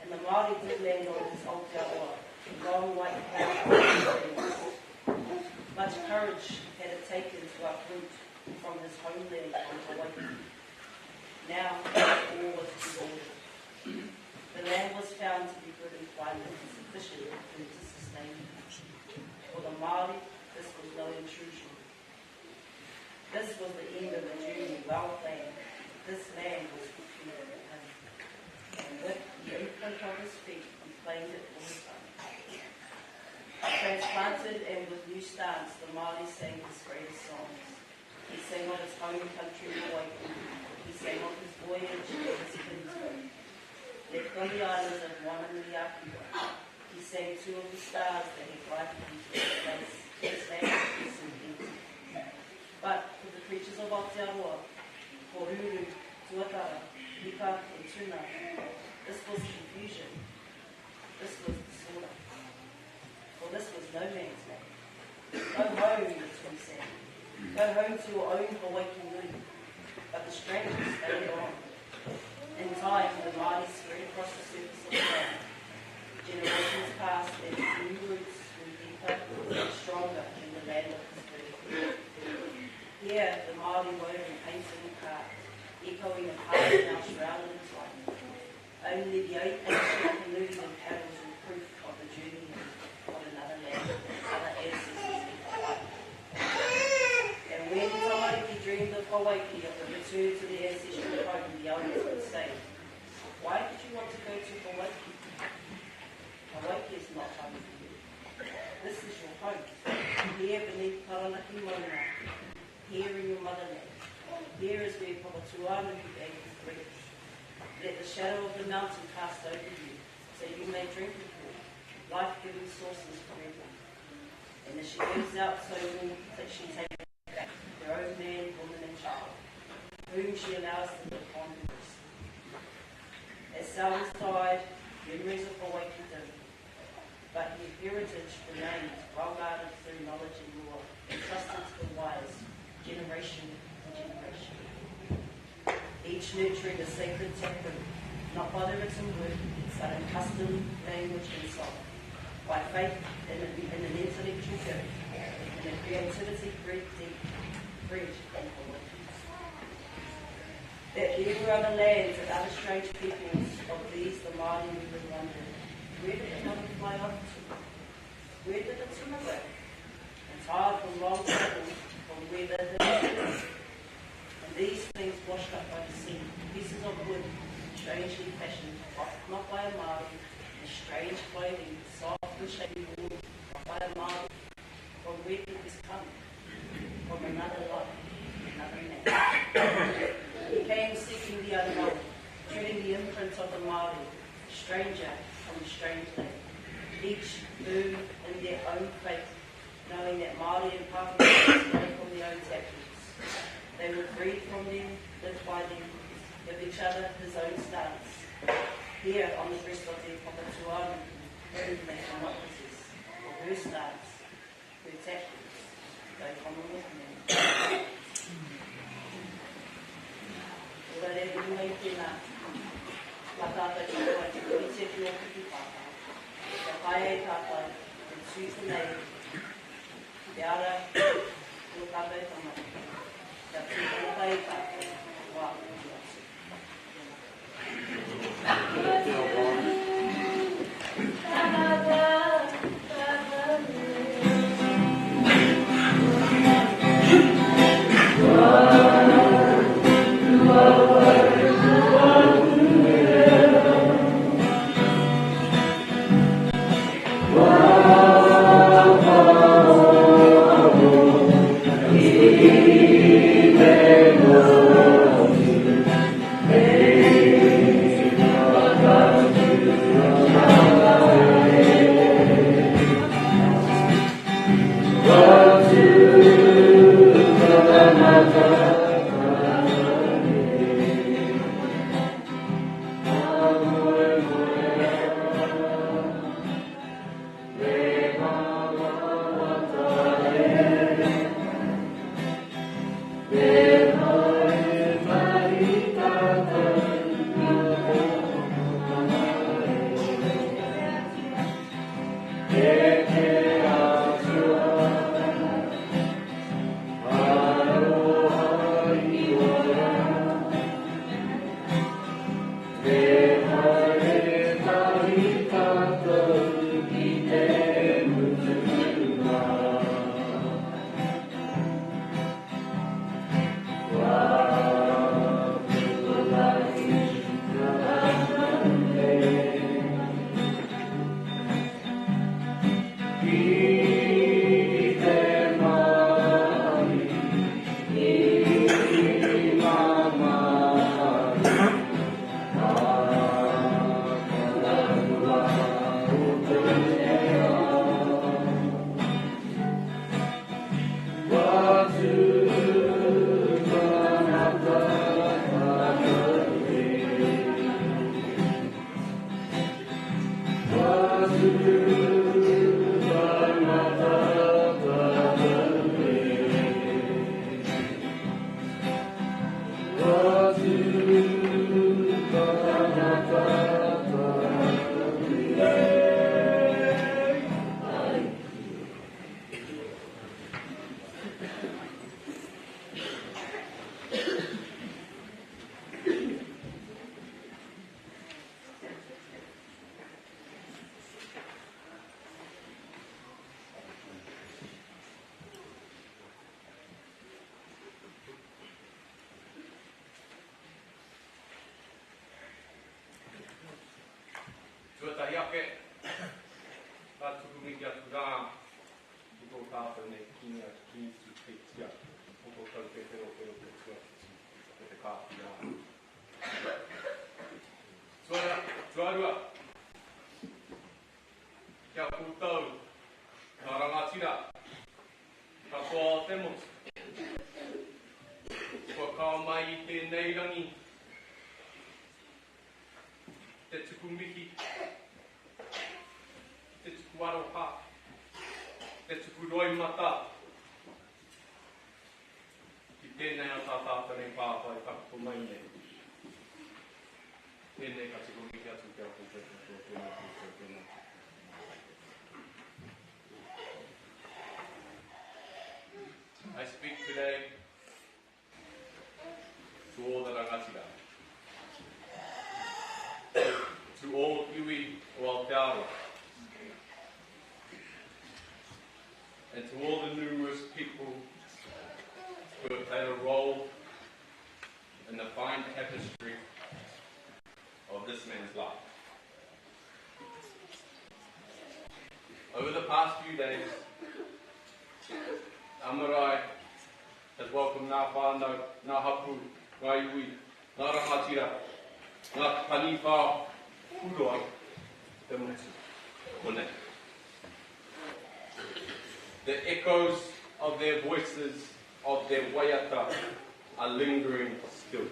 And the Māori did land on this Aotearoa, long white clouds. Much courage had it taken to uproot from his homeland on Hawaii. Now, all was disordered. The land was found to be good in climate and sufficient food to sustain it. For the Māori, this was no intrusion. This was the end of a journey well planned. This land was prepared for him. And with the imprint of his feet, he claimed it for his own. Transplanted and with new stance, the Māori sang his greatest songs. He sang of his home country, Hawaii. He sang of his voyage and his kinsfolk. Left on the islands of Whanganui-a-Pua, he sang two of the stars that he lighted into space, his land, peace and beauty. But for the creatures of Aotearoa, Koruru, Tuatara, Hika and Tuna, this was confusion. This was disorder. For this was no man's land. Go home, the twin sang. Go home to your own Hawaii nui. But the strangers stayed on. In time, the Māori spread across the surface of the land. Generations passed and new roots grew deeper and stronger in the land of his birth. Here, the Māori wove and painted and carved, echoing a part now shrouded in time. Only the ancient canoes and paddles were proof of the journey of another land, other ancestors in Hawaii. And when Tamariki dreamed of Hawaii, of the return to the ancestral home, the elders would say, why did you want to go to Hawaii? Hawaii is not home for you. This is your home. Here beneath Taranaki Mauna. Here in your motherland. Here is where Papatuanu gave his breath. Let the shadow of the mountain cast over you, so you may drink of it, life-giving sources forever. And as she goes out, so will she take back her own man, woman, and child, whom she allows to live on her wrist. As Salvas died, memories of Hawaii dim, but your heritage remains well guarded through knowledge and lore, entrusted to the wise, generation and generation. Each nurturing a sacred taproot, not by the written word, but in custom, language, and song, by faith in an intellectual gift, and a creativity bred deep, bred and Hawaii. That there were other lands and other strange peoples, of these the Māori would wonder, where did the mother fly off to? Where did the tuna go? And tired from long travel, from where the hills were. And these things washed up by the sea, pieces of wood, strangely fashioned, not by a Māori, and strange clothing, soft and shady wool, not by a Māori. From where did this come? From another life, another man. He came seeking the unknown, treading the imprint of the Māori, stranger from a strange land. Each grew in their own faith, knowing that Māori and Pākehā learned from their own taproots. They were freed from them, lived by them, give each other his own stance. Here on the breast of their Papatuanu, learned the democracies of her stance, her taproots, they common with men. Ora re runga I tēnā, la tātai katoa te koe te o kuki pāpā. Te hae e tātai, te tūtu nei, te ara, o tātai tamai. Te tūtu nei tātai, wā kuki atu. Hey, Tuatahi ake, tātuku miki atu rā, ki tō tātou nei kinga ki tu te tia, o tō tau te pero te tua, o te kāpi rā. Tuarua, kia kūtau, ngā rangatira, ka kua te motu, kua kao mai I tēnei rangi, te tuku miki, te tuku aroha, te tuku roi mata, ki tēnei o tā tātane pāpai kakupo mai nei. Tēnei ka tuku miki atu kia kūtau, tēnei. I speak today to all the rangatira. To all iwi o Aotearoa, and to all the numerous people who have played a role in the fine tapestry of this man's life. Over the past few days, Amarai has welcomed ngā whānau, ngā hapu, ngā iwi, ngā rangatira, ngā paniwha, Uroa, te motu, one. The echoes of their voices, of their waiata, are lingering still,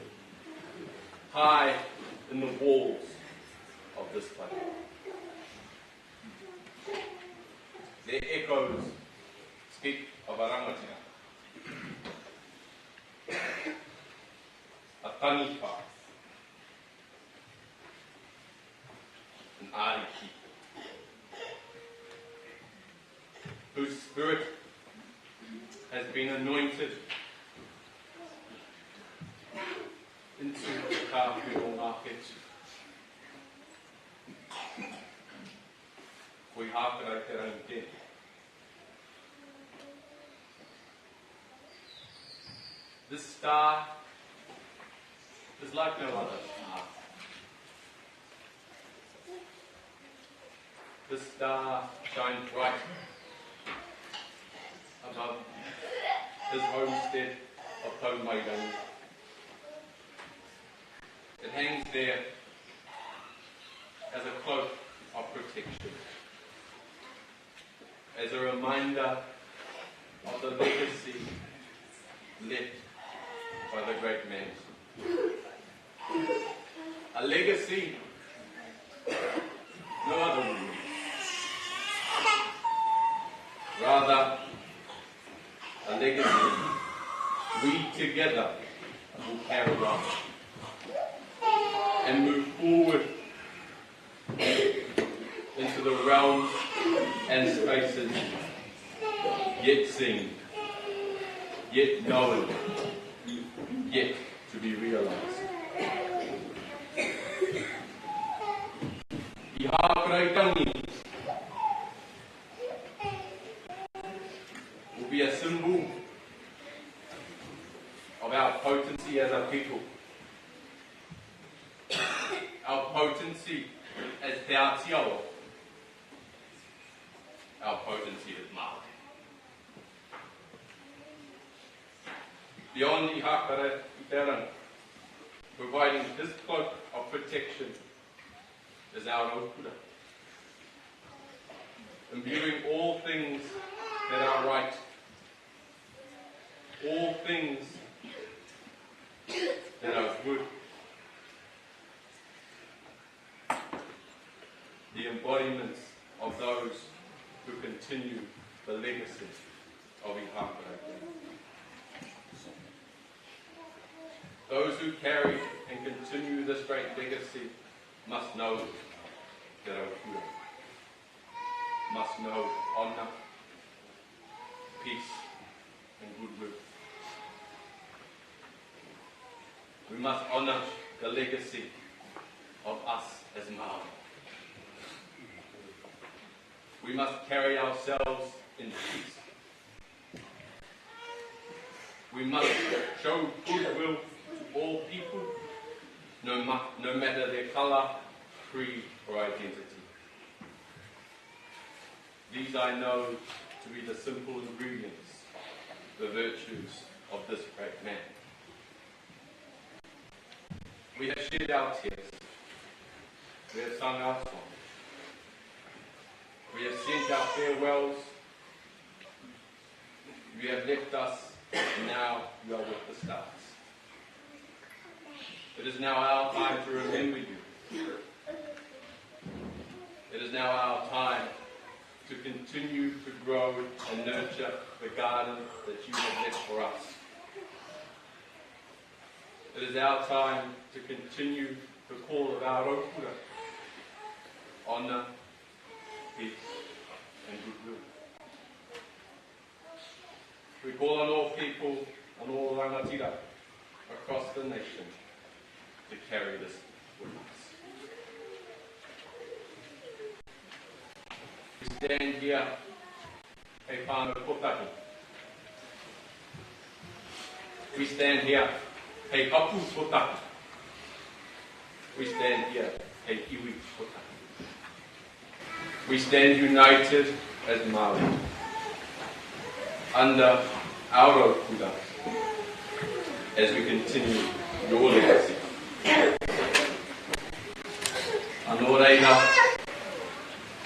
high in the walls of this place. Their echoes speak of a rangatira, a taniwha, an ariki, whose spirit has been anointed into the kāwhi o ngā whetū. Koi hākara te rangi tēnei. This star is like no other star. This star shines bright above his homestead of Taumairangi. It hangs there as a cloak of protection, as a reminder of the legacy left by the great man. A legacy no other woman. Rather, a legacy we together will carry on and move forward into the realms and spaces yet seen, yet known, yet to be realized. I Hāparaitangi will be a symbol of our potency as a people, our potency as Te Ātiawa, our potency as Māori. Beyond I Hākara I te rangi, providing this cloak of protection is our Okura, imbuing all things that are right, all things that are good, the embodiments of those who continue the legacy of Ihakara. Those who carry and continue this great legacy must know Te Raupura, must know honour, peace and goodwill. We must honour the legacy of us as Māori. We must carry ourselves in peace. We must show goodwill to all people, no matter their colour, creed or identity. These I know to be the simple ingredients, the virtues of this great man. We have shed our tears. We have sung our songs. We have sent our farewells. You have left us, and now you are with the stars. It is now our time to remember you. It is now our time to continue to grow and nurture the garden that you have left for us. It is our time to continue the call of our Raupura, honour, peace and goodwill. We call on all people, on all rangatira across the nation to carry this with us. We stand here, Hei Whānau Kotahi. We stand here, Hei Apu Kotahi. We stand here, Hei Iwi Kotahi. We stand united as Māori, under our Raupura, as we continue your legacy. Anō reira,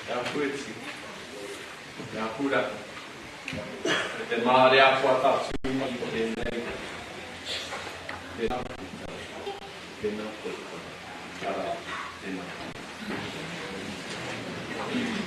kia hueti, kia hura, e te Māori apua tātū i tēnei, tēnā puta, tēnā puta, kia rā, tēnā. Tēnā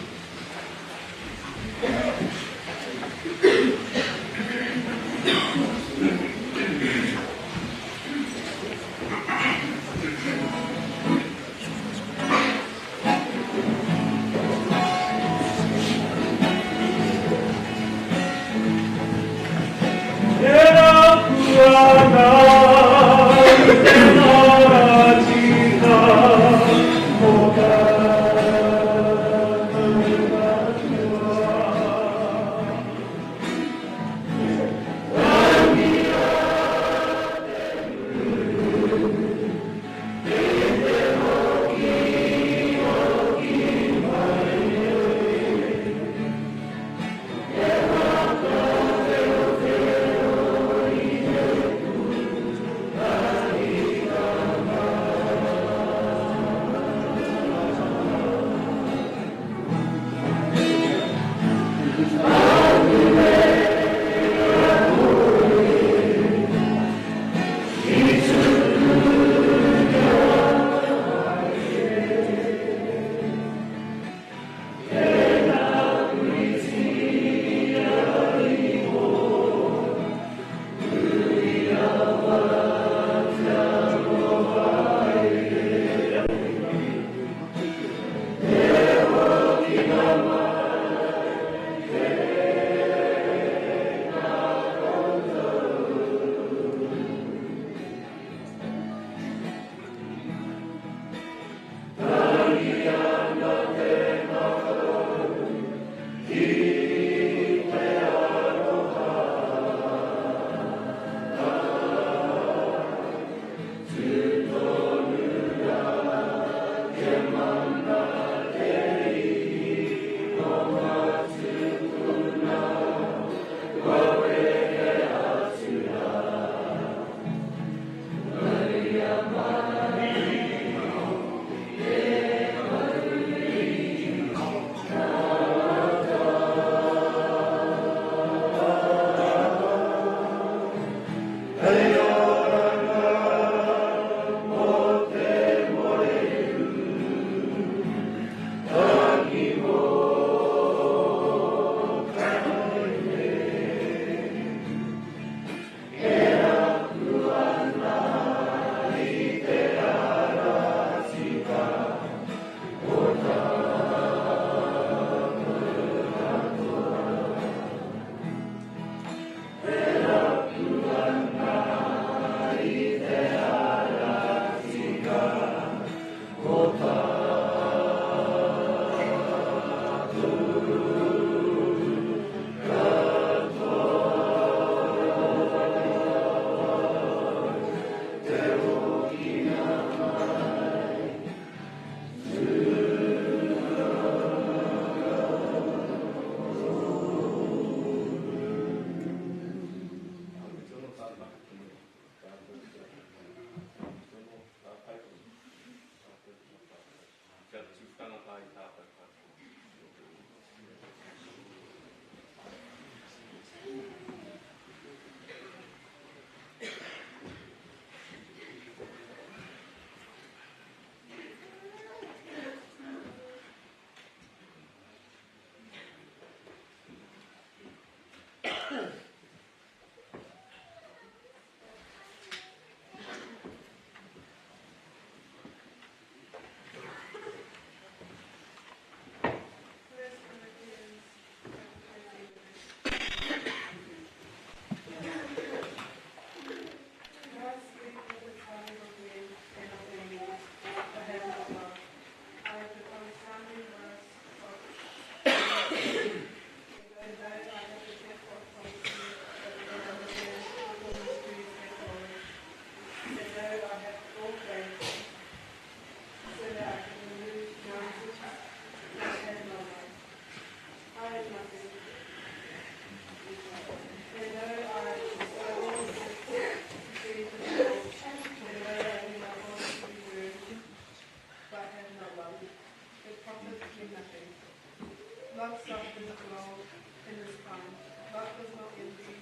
Love softens the blow in this time. Love does not envy.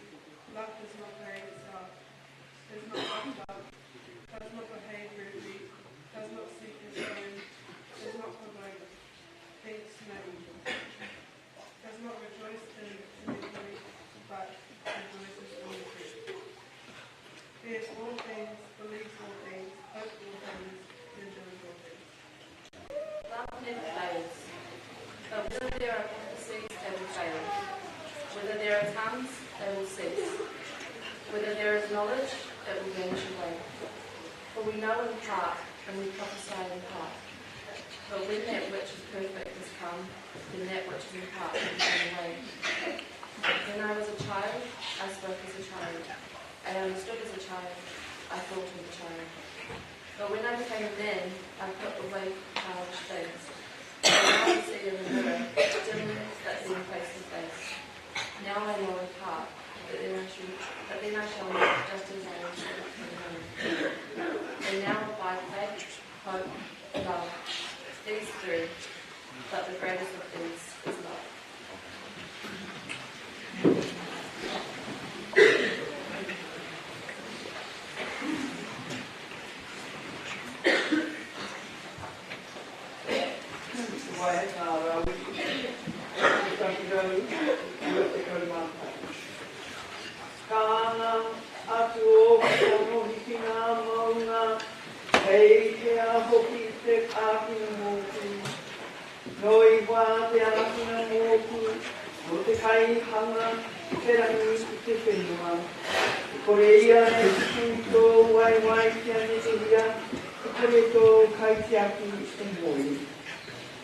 Love does not parade itself. Does not puff up. Does not behave rudely. Does not seek its own. Does not provoke. Thinks no evil. Does not rejoice in iniquity, but rejoices in the truth. Fears all things, believes all things, hopes all things, endures all things. Love never fails. But whether there are prophecies, they will fail. Whether there are tongues, they will cease. Whether there is knowledge, it will vanish away. For we know in part, and we prophesy in part. But when that which is perfect is come, then that which is in part will be taken away. When I was a child, I spoke as a child. I understood as a child. I thought as a child. But when I became a man, I put away childish things. Now I see in the mirror, dimly, but then face to face. Now I know in part, but then I shall know just as I am known. And now by faith, hope, love, these three, but the greatest of these is love.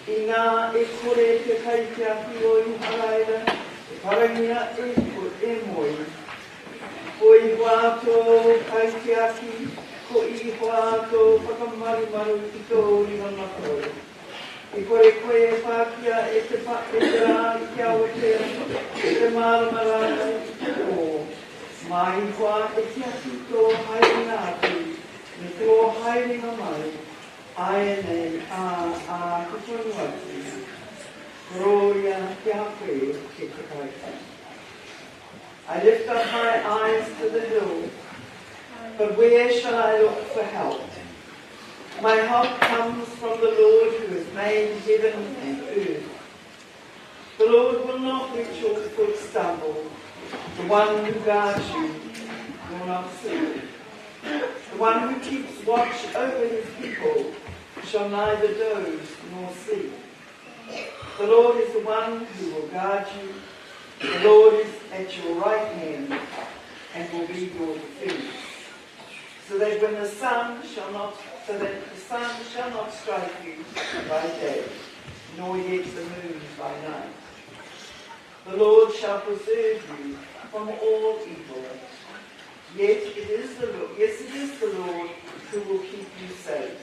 Ina e kore te kai te aki o i haraira, e parangia e moi. Ko i wātou kai te aki, ko i wātou whakamarimaru ki tō ringa makoi. I kore koe e whākia e te rā i kia o te māramarana i te o. Mai wā e te aki tō haeringa atu, me tō haeringa mai. Ai nei a kutonu atu, Gloria te hape ke te kaita. I lift up my eyes to the hill, but where shall I look for help? My help comes from the Lord who has made heaven and earth. The Lord will not let your foot stumble. The one who guards you will not slip. The one who keeps watch over his people shall neither doze nor sleep. The Lord is the one who will guard you. The Lord is at your right hand and will be your defense. So that the sun shall not strike you by day, nor yet the moon by night. The Lord shall preserve you from all evil. Yes, it is the Lord who will keep you safe.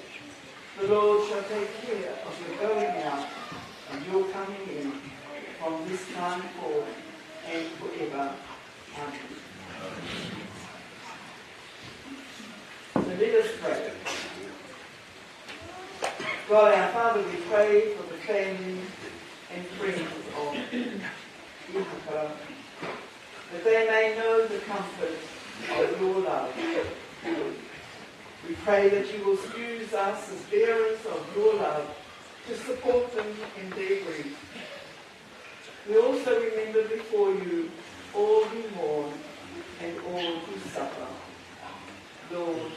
The Lord shall take care of your going out and your coming in from this time forth and forever. Amen. So let us pray. God our Father, we pray for the family and friends of Ihakara, that they may know the comfort of your love. We pray that you will use us as bearers of your love to support them in their grief. We also remember before you all who mourn and all who suffer. Lord,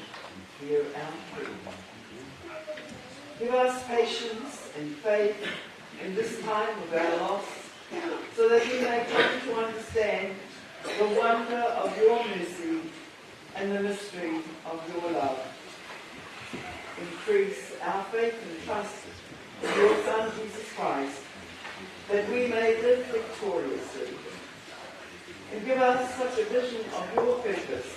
hear our prayer. Give us patience and faith in this time of our loss, so that we may come to understand the wonder of your mercy and the mystery of your love. Increase our faith and trust in your Son, Jesus Christ, that we may live victoriously. And give us such a vision of your purpose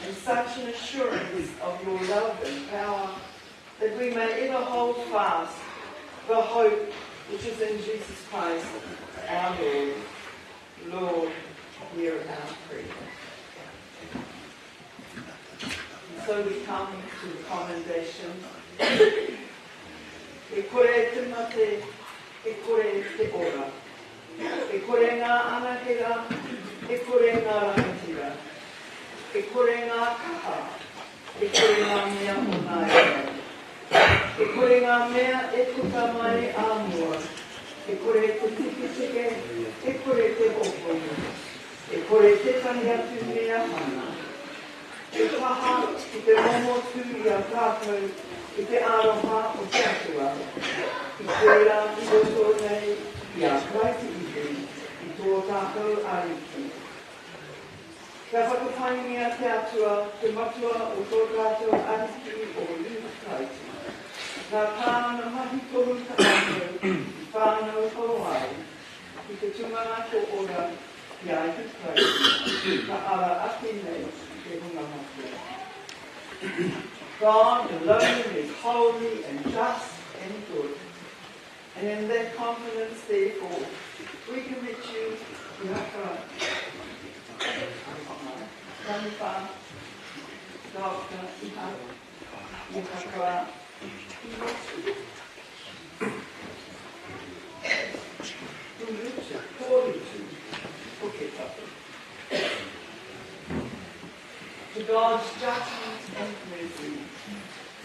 and such an assurance of your love and power, that we may ever hold fast the hope which is in Jesus Christ, our Lord. Lord, hear our prayer. So we come to the commendation. E kore te mate, e kore te ora. kore ngā rangatira, e kore ngā kaha, e kore ngā mea o ngā ea. E kore ngā mea e kuka mai a mua, e kore te tiki, e kore te hoponi, e kore te tangi atu mea hana. E kaha i te momo tū i a tātou, i te aroha o te atua, i tērā i roto nei i a kraiti iwi, i tō tātou ariki. Ka whakapaingia te atua, te matua o tō tātou ariki o Luke Kraiti. Ka pāna mahi toru ka tātou, i whānau Hawaii, i te tungana ko ora i a Luke Kraiti, ka ara ati nei i te hunga matua. God alone is holy and just and good. And in that confidence, therefore, we commit you to Haka, Kanipa, Dr. Iha, Ihaka, Tulucha, Koritu, Puketapu. To God's judgment and mercy,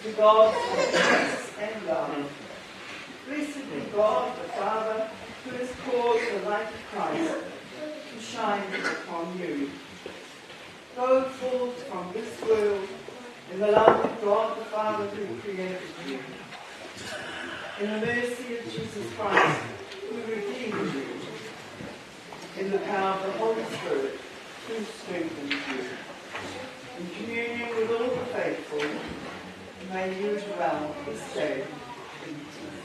to God's grace and love. Blessed be God the Father, who has caused the light of Christ to shine upon you. Go forth from this world in the love of God the Father who created you, in the mercy of Jesus Christ who redeemed you, in the power of the Holy Spirit who strengthens you. In communion with all the faithful, may you dwell this day in peace.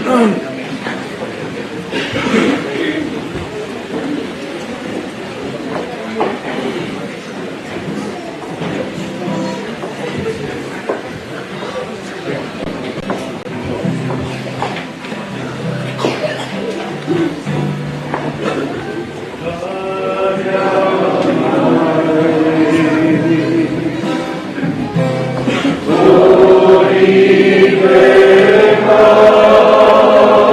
Amen. Glory be to God.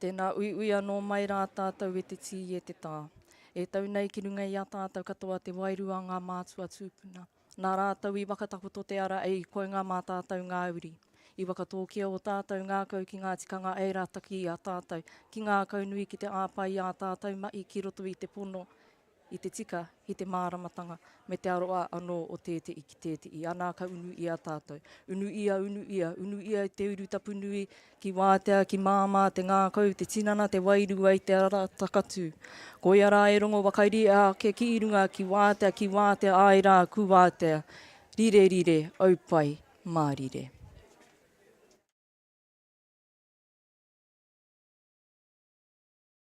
Tēnā ui anō mai rā tātou e te tī e te tā. E tau nei ki runga i a tātou katoa te wairua ngā mātua tūpuna. Nā rātou i wakatakoto te ara ei koe ngā mā tātou ngā uri. I wakatōkia o tātou ngā kau ki ngā tikanga e rātaki i a tātou. Ki ngā kau nui ki te āpai i a tātou mai ki roto i te pono. I te tika, i te māramatanga, me te aroa anō o tēte i ki tēte i. Anā ka unu i a tātou. Unu ia i te uru tapu nui, ki wātea, ki māmā, te ngākau, te tinana, te wairua i te ara takatū. Ko ia rā e rongo wakairi a ke ki i runga ki wātea, ai rā ku wātea. Rire, aupai, mārire.